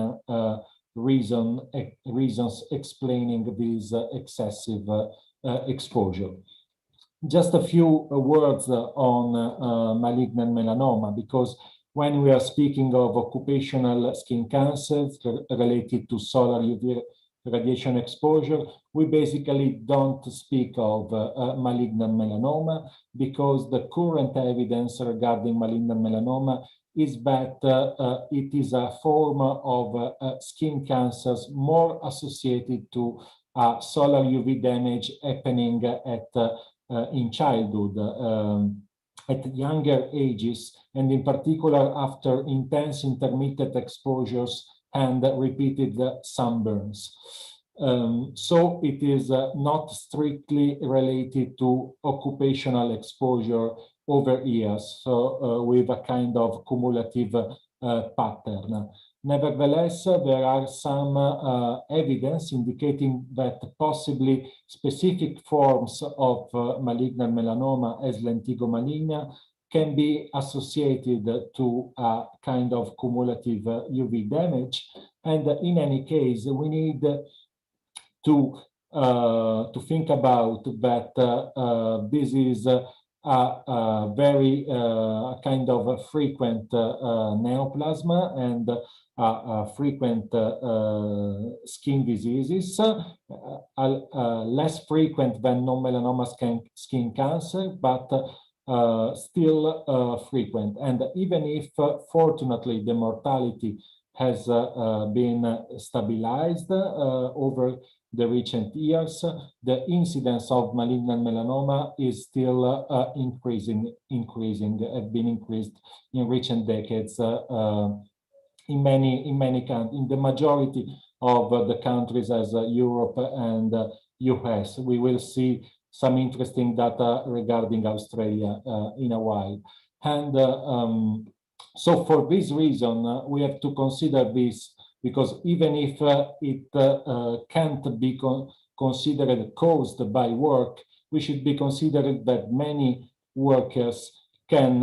reasons explaining this excessive exposure. Just a few words on malignant melanoma, because when we are speaking of occupational skin cancers related to solar UV radiation exposure, we basically don't speak of malignant melanoma, because the current evidence regarding malignant melanoma is that it is a form of skin cancers more associated to solar UV damage happening in childhood, at younger ages, and in particular after intense intermittent exposures and repeated sunburns. So it is not strictly related to occupational exposure over years, so with a kind of cumulative pattern. Nevertheless, there are some evidence indicating that possibly specific forms of malignant melanoma, as lentigo maligna, can be associated to a kind of cumulative UV damage. And in any case, we need to think about that this is a very kind of a frequent neoplasm and frequent skin diseases, less frequent than non-melanoma skin cancer, but still frequent. And even if, fortunately, the mortality has been stabilized over the recent years, the incidence of malignant melanoma is still increasing, have been increased in recent decades in many countries, in the majority of the countries as Europe and US. We will see some interesting data regarding Australia in a while. And so for this reason, we have to consider this, because even if it can't be considered caused by work, we should be considering that many workers can,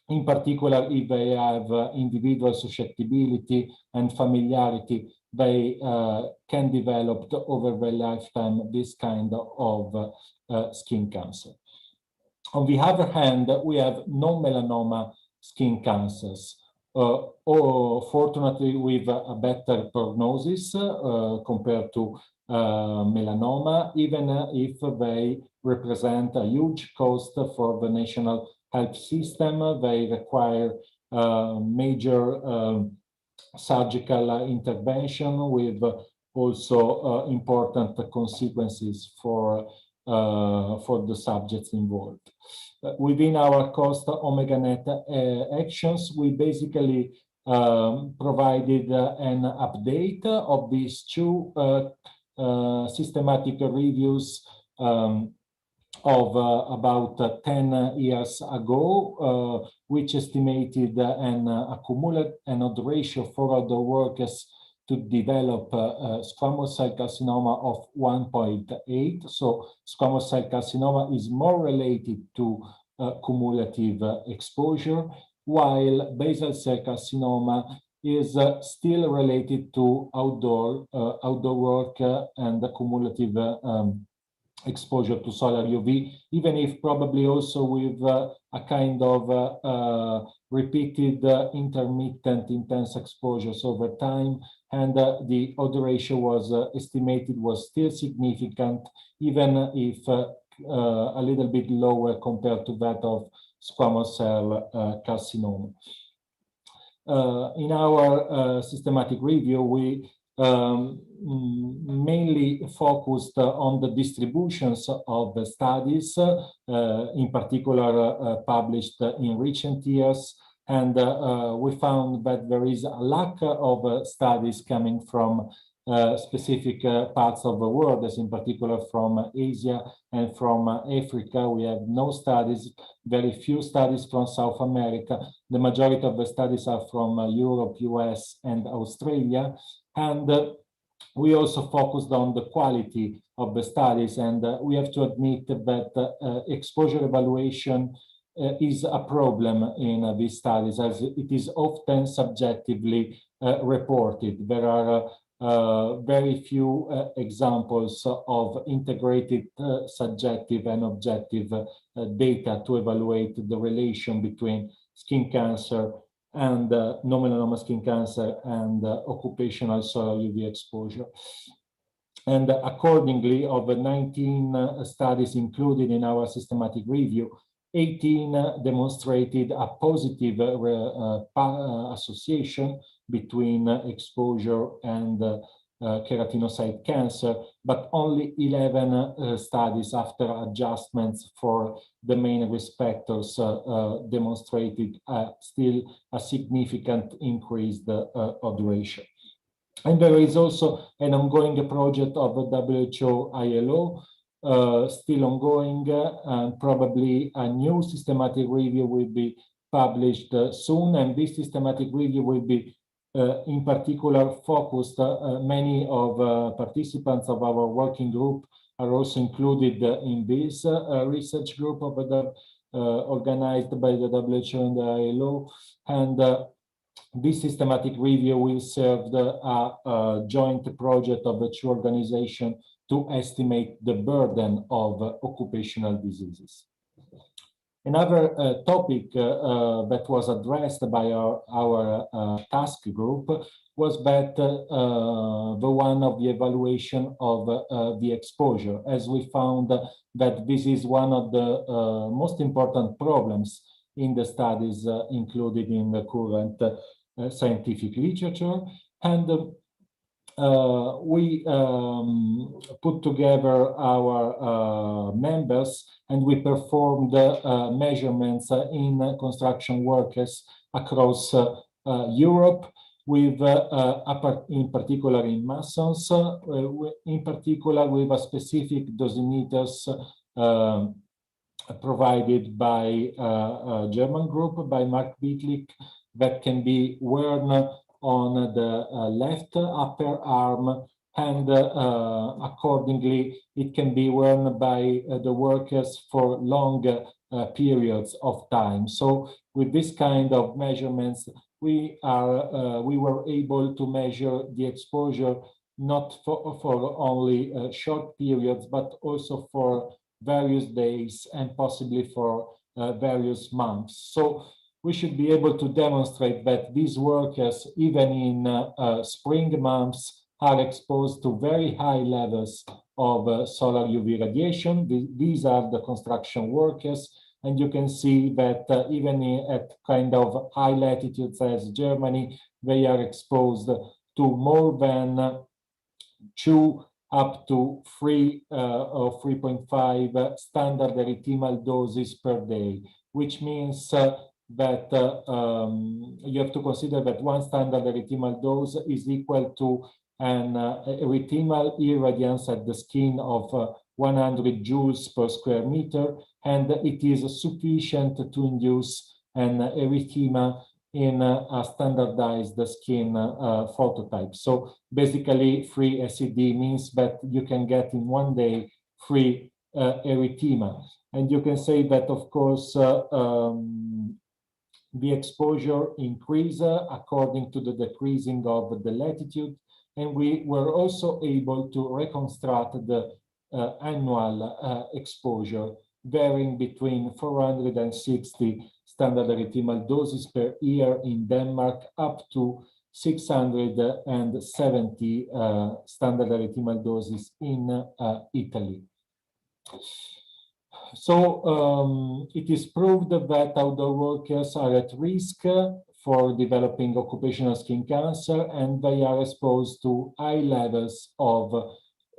in particular if they have individual susceptibility and familiarity, they can develop over their lifetime this kind of skin cancer. On the other hand, we have non-melanoma skin cancers, or fortunately with a better prognosis compared to melanoma, even if they represent a huge cost for the national health system. They require major surgical intervention with also important consequences for the subjects involved. Within our cost OmegaNet actions, we basically provided an update of these two systematic reviews of about 10 years ago, which estimated an odd ratio for other workers to develop squamous cell carcinoma of 1.8. So squamous cell carcinoma is more related to cumulative exposure, while basal cell carcinoma is still related to outdoor work and the cumulative exposure to solar UV, even if probably also with a kind of repeated intermittent intense exposures over time, and the odor ratio was estimated was still significant, even if a little bit lower compared to that of squamous cell carcinoma. In our systematic review, we mainly focused on the distributions of the studies, in particular published in recent years, and we found that there is a lack of studies coming from specific parts of the world, as in particular from Asia and from Africa. We have no studies, very few studies from South America. The majority of the studies are from Europe, US, and Australia. And we also focused on the quality of the studies, and we have to admit that exposure evaluation is a problem in these studies, as it is often subjectively reported. There are very few examples of integrated subjective and objective data to evaluate the relation between skin cancer and non-melanoma skin cancer and occupational solar UV exposure. And accordingly, of the 19 studies included in our systematic review, 18 demonstrated a positive association between exposure and keratinocyte cancer, but only 11 studies after adjustments for the main risk factors demonstrated still a significant increased odor ratio. And there is also an ongoing project of the WHO ILO, still ongoing, and probably a new systematic review will be published soon, and this systematic review will be in particular focused. Many of participants of our working group are also included in this research group of the, organized by the WHO and the ILO, and this systematic review will serve a joint project of the two organizations to estimate the burden of occupational diseases. Another topic that was addressed by our task group was that the one of the evaluation of the exposure, as we found that this is one of the most important problems in the studies included in the current scientific literature. And we put together our members, and we performed measurements in construction workers across Europe, with in particular in masons, in particular with a specific dosimeters provided by a German group, by Mark Bittlich, that can be worn on the left upper arm, and accordingly it can be worn by the workers for long periods of time. So with this kind of measurements, we were able to measure the exposure not for only short periods, but also for various days and possibly for various months. So we should be able to demonstrate that these workers, even in spring months, are exposed to very high levels of solar UV radiation. These are the construction workers, and you can see that even at kind of high latitudes as Germany, they are exposed to more than 2 up to 3 or 3.5 standard erythemal doses per day, which means that you have to consider that one standard erythemal dose is equal to an erythemal irradiance at the skin of 100 joules per square meter, and it is sufficient to induce an erythema in a standardized skin phototype. So basically, free SED means that you can get in one day free erythema. And you can say that, of course, the exposure increase according to the decreasing of the latitude, and we were also able to reconstruct the annual exposure, varying between 460 standard erythemal doses per year in Denmark up to 670 standard erythemal doses in Italy. So it is proved that outdoor workers are at risk for developing occupational skin cancer, and they are exposed to high levels of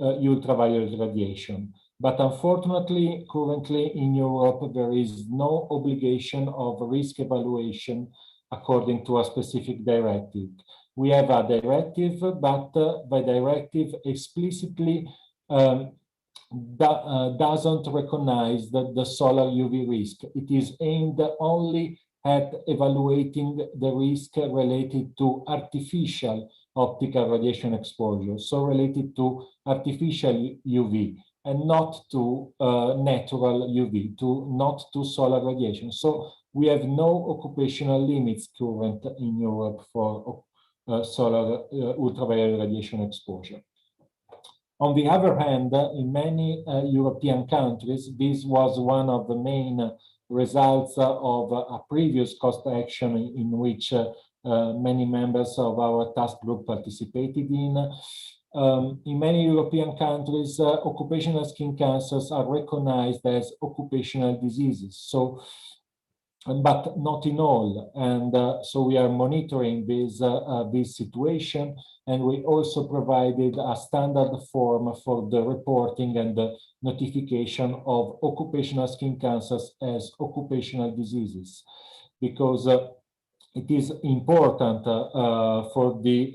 ultraviolet radiation. But unfortunately, currently in Europe, there is no obligation of risk evaluation according to a specific directive. We have a directive, but the directive explicitly doesn't recognize the solar UV risk. It is aimed only at evaluating the risk related to artificial optical radiation exposure, so related to artificial UV, and not to natural UV, not to solar radiation. So we have no occupational limits current in Europe for solar ultraviolet radiation exposure. On the other hand, in many European countries, this was one of the main results of a previous cost action in which many members of our task group participated in. In many European countries, occupational skin cancers are recognized as occupational diseases. So, but not in all, and so we are monitoring this situation, and we also provided a standard form for the reporting and the notification of occupational skin cancers as occupational diseases, because it is important for the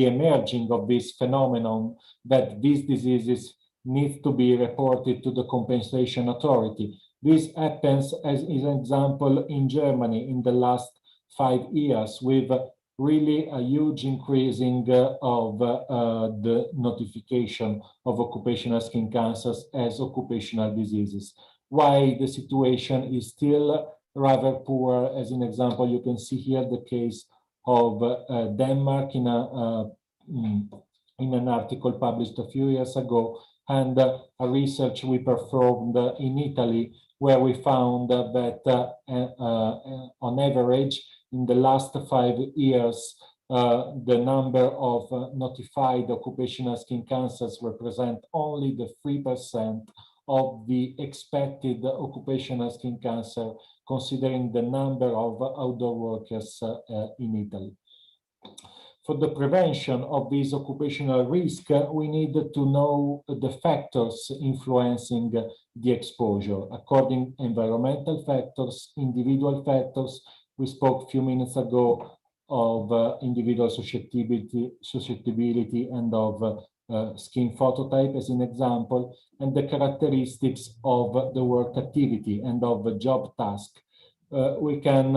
emerging of this phenomenon that these diseases need to be reported to the compensation authority. This happens, as is an example, in Germany in the last 5 years, with really a huge increasing of the notification of occupational skin cancers as occupational diseases. Why the situation is still rather poor. As an example, you can see here the case of Denmark in an article published a few years ago, and a research we performed in Italy, where we found that on average, in the last 5 years, the number of notified occupational skin cancers represent only the 3% of the expected occupational skin cancer, considering the number of outdoor workers in Italy. For the prevention of this occupational risk, we need to know the factors influencing the exposure, according environmental factors, individual factors. We spoke a few minutes ago of individual susceptibility and of skin phototype as an example, and the characteristics of the work activity and of the job task. We can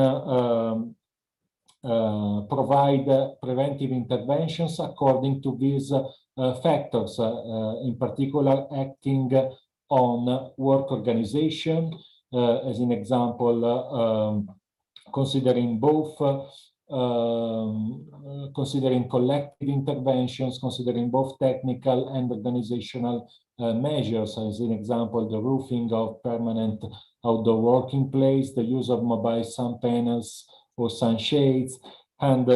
provide preventive interventions according to these factors, in particular acting on work organization, as an example, considering both considering collective interventions, considering both technical and organizational measures, as an example, the roofing of permanent outdoor working place, the use of mobile sun panels or sunshades, and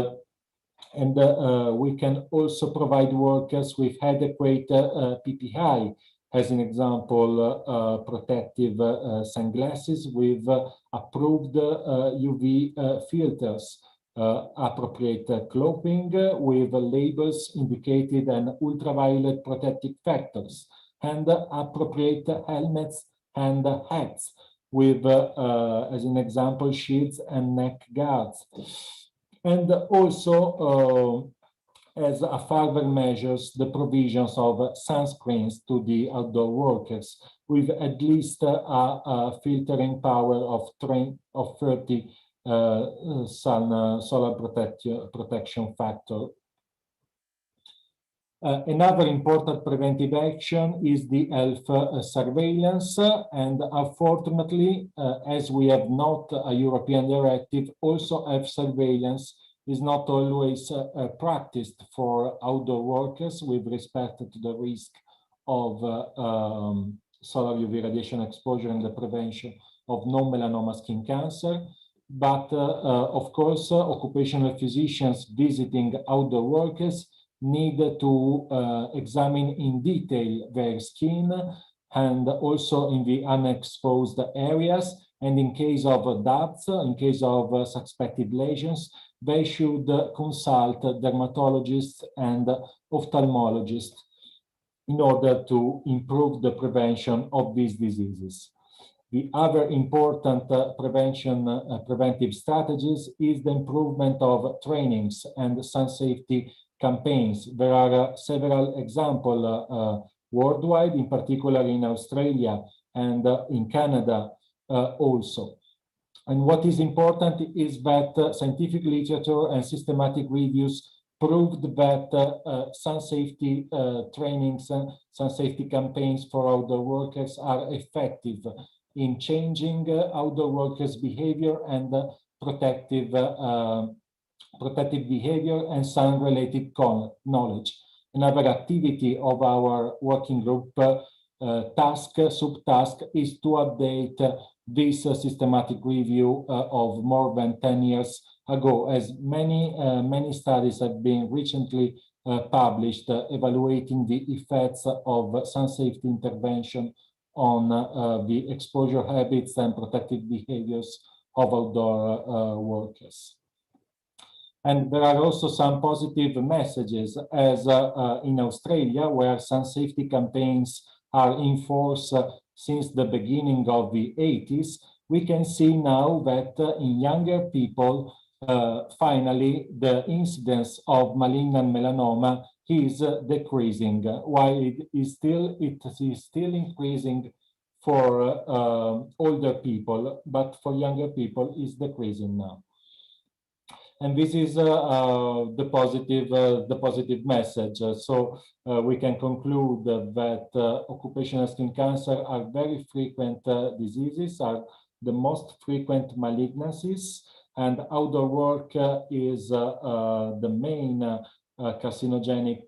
we can also provide workers with adequate PPI, as an example, protective sunglasses with approved UV filters, appropriate clothing with labels indicated and ultraviolet protective factors, and appropriate helmets and hats with, as an example, shields and neck guards. And also, as a further measures, the provisions of sunscreens to the outdoor workers with at least a filtering power of 30 solar protection factor. Another important preventive action is the health surveillance, and unfortunately, as we have not a European directive, also health surveillance is not always practiced for outdoor workers with respect to the risk of solar UV radiation exposure and the prevention of non-melanoma skin cancer. But of course, occupational physicians visiting outdoor workers need to examine in detail their skin and also in the unexposed areas. And in case of doubts, in case of suspected lesions, they should consult dermatologists and ophthalmologists in order to improve the prevention of these diseases. The other important preventive strategies is the improvement of trainings and sun safety campaigns. There are several examples worldwide, in particular in Australia and in Canada also. And what is important is that scientific literature and systematic reviews proved that sun safety trainings and sun safety campaigns for outdoor workers are effective in changing outdoor workers' behavior and protective behavior and sun-related knowledge. Another activity of our working group subtask is to update this systematic review of more than 10 years ago, as many studies have been recently published evaluating the effects of sun safety intervention on the exposure habits and protective behaviors of outdoor workers. And there are also some positive messages, as in Australia, where sun safety campaigns are in force since the beginning of the 80s. We can see now that in younger people, finally, the incidence of malignant melanoma is decreasing, while it is still increasing for older people, but for younger people is decreasing now. And this is the positive message. So we can conclude that occupational skin cancer are very frequent diseases, are the most frequent malignancies, and outdoor work is the main carcinogenic.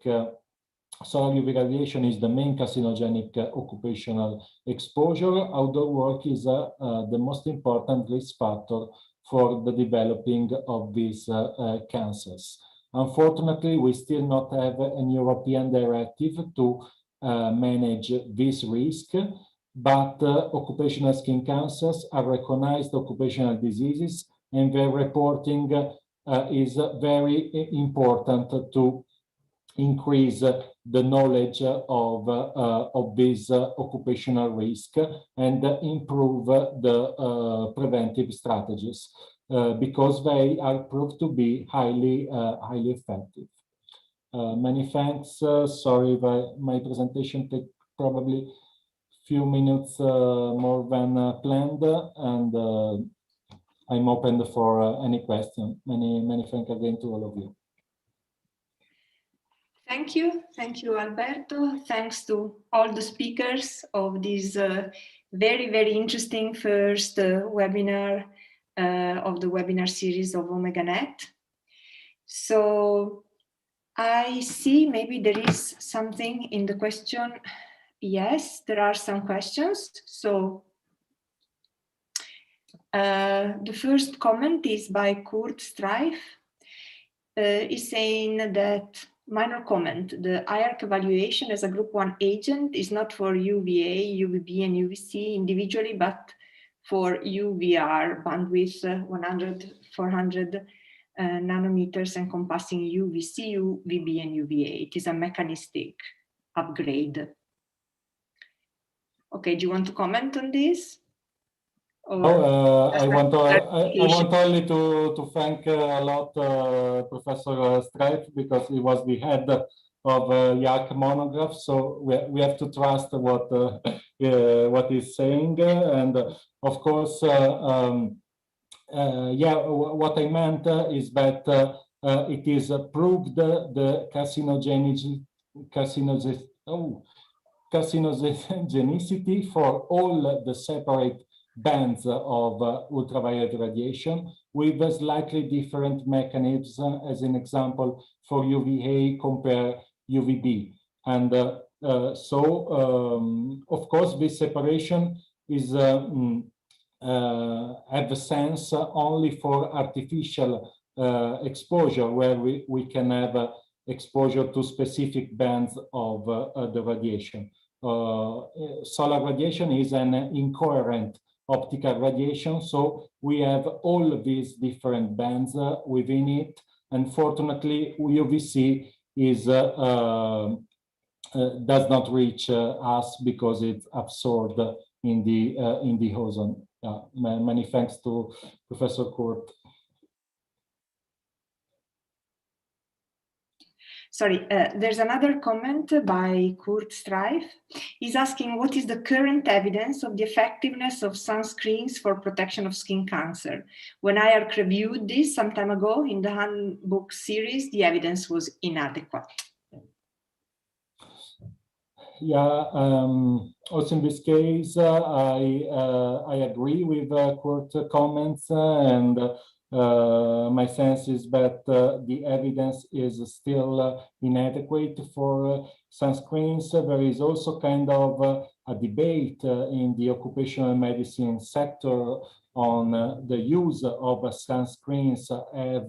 Solar UV radiation is the main carcinogenic occupational exposure. Outdoor work is the most important risk factor for the developing of these cancers. Unfortunately, we still not have an European directive to manage this risk, but occupational skin cancers are recognized occupational diseases, and their reporting is very important to increase the knowledge of this occupational risk and improve the preventive strategies because they are proved to be highly effective. Many thanks. Sorry if my presentation took probably a few minutes more than planned, and I'm open for any question. Many thanks again to all of you. Thank you, Alberto. Thanks to all the speakers of this very interesting first webinar of the webinar series of OmegaNet. So I see maybe there is something in the question. Yes, there are some questions. So the first comment is by Kurt Streif. Is saying that, minor comment, the IARC evaluation as a group 1 agent is not for UVA, UVB, and UVC individually, but for UVR bandwidth 100, 400 nanometers encompassing UVC, UVB, and UVA. It is a mechanistic upgrade. Okay, do you want to comment on this? I want only to thank a lot Professor Streif, because he was the head of IARC monograph. So we have to trust what he's saying, and of course, yeah, what I meant is that it is proved the carcinogenicity for all the separate bands of ultraviolet radiation with a slightly different mechanism, as an example for UVA compare UVB. And of course, this separation is have a sense only for artificial exposure, where we can have exposure to specific bands of the radiation. Solar radiation is an incoherent optical radiation, so we have all of these different bands within it. Unfortunately, UVC is does not reach us because it's absorbed in the ozone. Many thanks to Professor Kurt. Sorry, there's another comment by Kurt Streif. He's asking, what is the current evidence of the effectiveness of sunscreens for protection of skin cancer? When IARC reviewed this some time ago in the handbook series, the evidence was inadequate. Yeah, also in this case, I agree with Kurt's comments, and my sense is that the evidence is still inadequate for sunscreens. There is also kind of a debate in the occupational medicine sector on the use of sunscreens as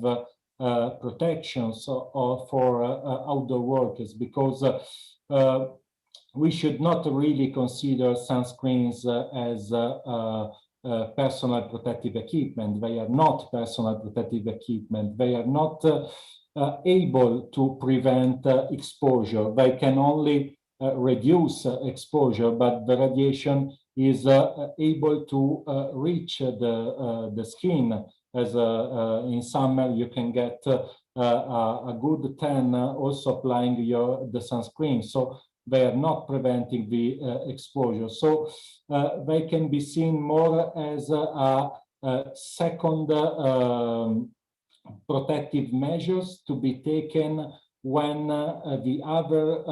protections for outdoor workers, because we should not really consider sunscreens as personal protective equipment. They are not personal protective equipment. They are not able to prevent exposure. They can only reduce exposure, but the radiation is able to reach the skin. As in summer, you can get a good tan also applying the sunscreen. So they are not preventing the exposure. So they can be seen more as a second protective measures to be taken when the other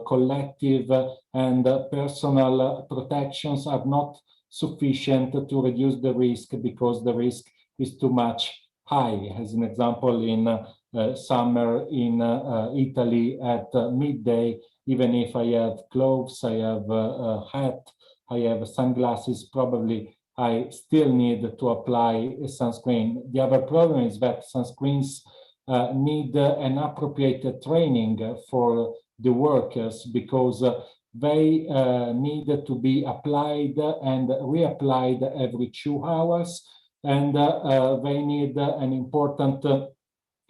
collective and personal protections are not sufficient to reduce the risk, because the risk is too much high. As an example, in summer in Italy at midday, even if I have gloves, I have a hat, I have sunglasses, probably I still need to apply sunscreen. The other problem is that sunscreens need an appropriate training for the workers, because they need to be applied and reapplied every 2 hours, and they need an important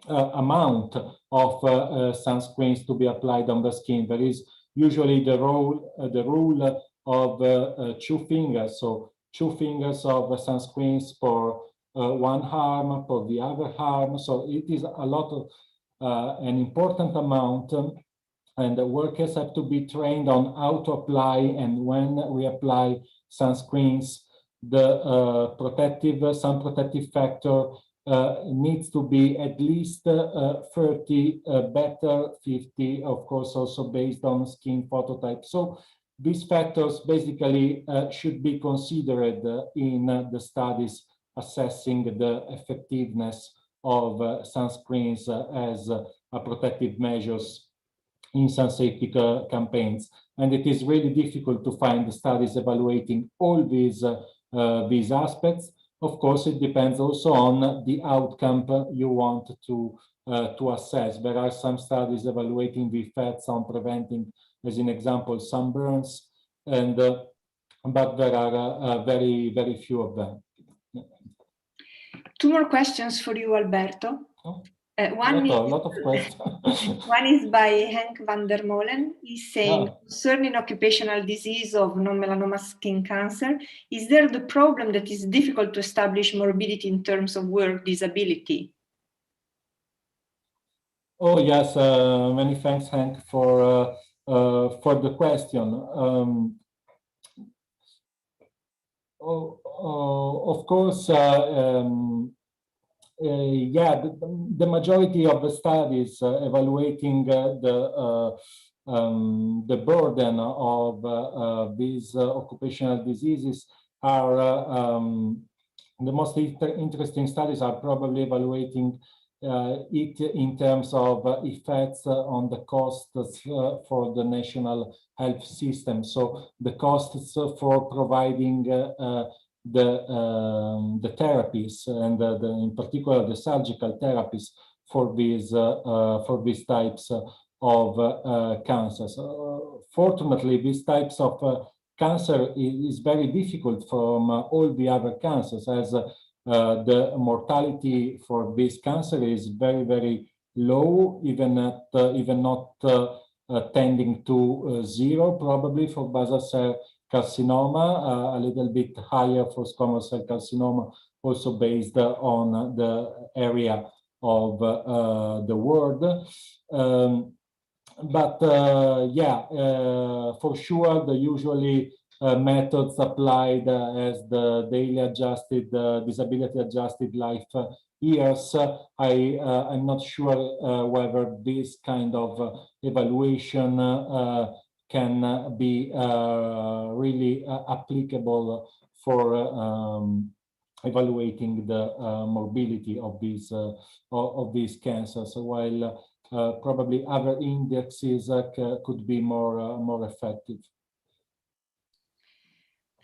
amount of sunscreens to be applied on the skin. There is usually the rule of 2 fingers, so 2 fingers of sunscreens for one arm, for the other arm. So it is a lot of an important amount, and the workers have to be trained on how to apply, and when we apply sunscreens, the sun protective factor needs to be at least 30, better 50, of course, also based on skin phototype. So these factors basically should be considered in the studies assessing the effectiveness of sunscreens as protective measures in sun safety campaigns. And it is really difficult to find studies evaluating all these aspects. Of course, it depends also on the outcome you want to assess. There are some studies evaluating the effects on preventing, as an example, sunburns, and but there are very, very few of them. 2 more questions for you, Alberto. Oh, One lot of questions. One is by Henk van der Molen. He's saying, concerning occupational disease of non-melanoma skin cancer, is there the problem that it's difficult to establish morbidity in terms of work disability? Oh yes, many thanks, Hank, for the question. Of course, yeah, the majority of the studies evaluating the burden of these occupational diseases are the most interesting studies are probably evaluating it in terms of effects on the costs for the national health system. So the costs for providing the therapies, and in particular the surgical therapies for these types of cancers. Fortunately, these types of cancer is very difficult from all the other cancers, as the mortality for this cancer is very, very low, even not tending to 0 probably for basal cell carcinoma, a little bit higher for squamous cell carcinoma, also based on the area of the world. Yeah, for sure, the usually methods applied as the daily adjusted, disability adjusted life years, I'm not sure whether this kind of evaluation can be really applicable for evaluating the morbidity of these cancers, while probably other indexes could be more effective.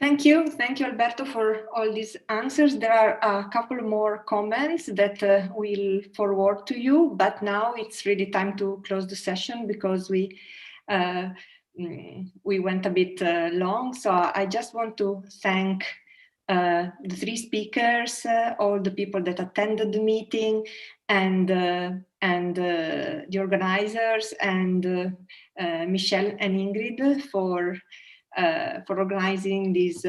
Thank you, Alberto, for all these answers. There are a couple more comments that we'll forward to you, but now it's really time to close the session because we went a bit long. So I just want to thank the 3 speakers, all the people that attended the meeting, and the organizers, and Michelle and Ingrid for organizing this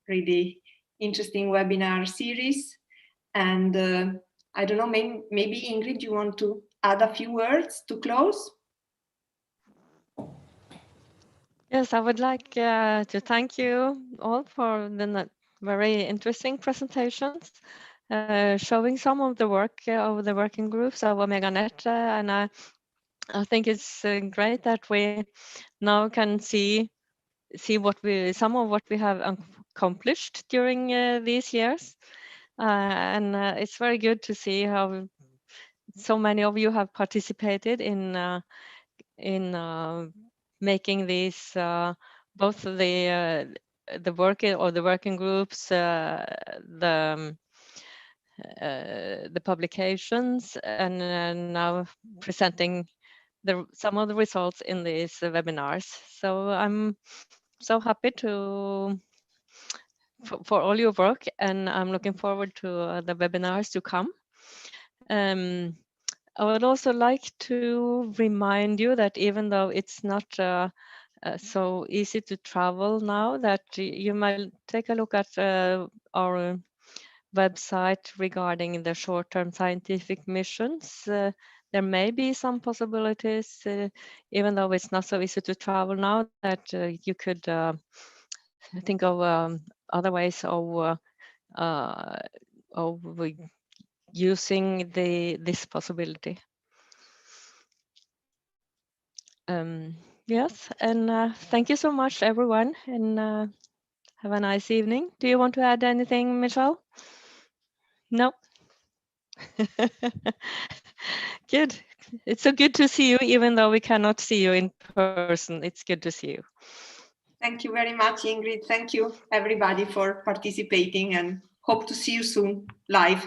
really interesting webinar series. And I don't know, maybe Ingrid, you want to add a few words to close? Yes, I would like to thank you all for the very interesting presentations, showing some of the work of the working groups of OmegaNet, and I think it's great that we now can see some of what we have accomplished during these years, and it's very good to see how so many of you have participated in making these both the work or the working groups, the publications, and now presenting some of the results in these webinars. So I'm so happy for all your work, and I'm looking forward to the webinars to come. I would also like to remind you that even though it's not so easy to travel now, that you might take a look at our website regarding the short-term scientific missions. There may be some possibilities, even though it's not so easy to travel now, that you could think of other ways of using this possibility. Yes, and thank you so much, everyone, and have a nice evening. Do you want to add anything, Michelle? No? Good. It's so good to see you, even though we cannot see you in person. It's good to see you. Thank you very much, Ingrid. Thank you, everybody, for participating, and hope to see you soon live.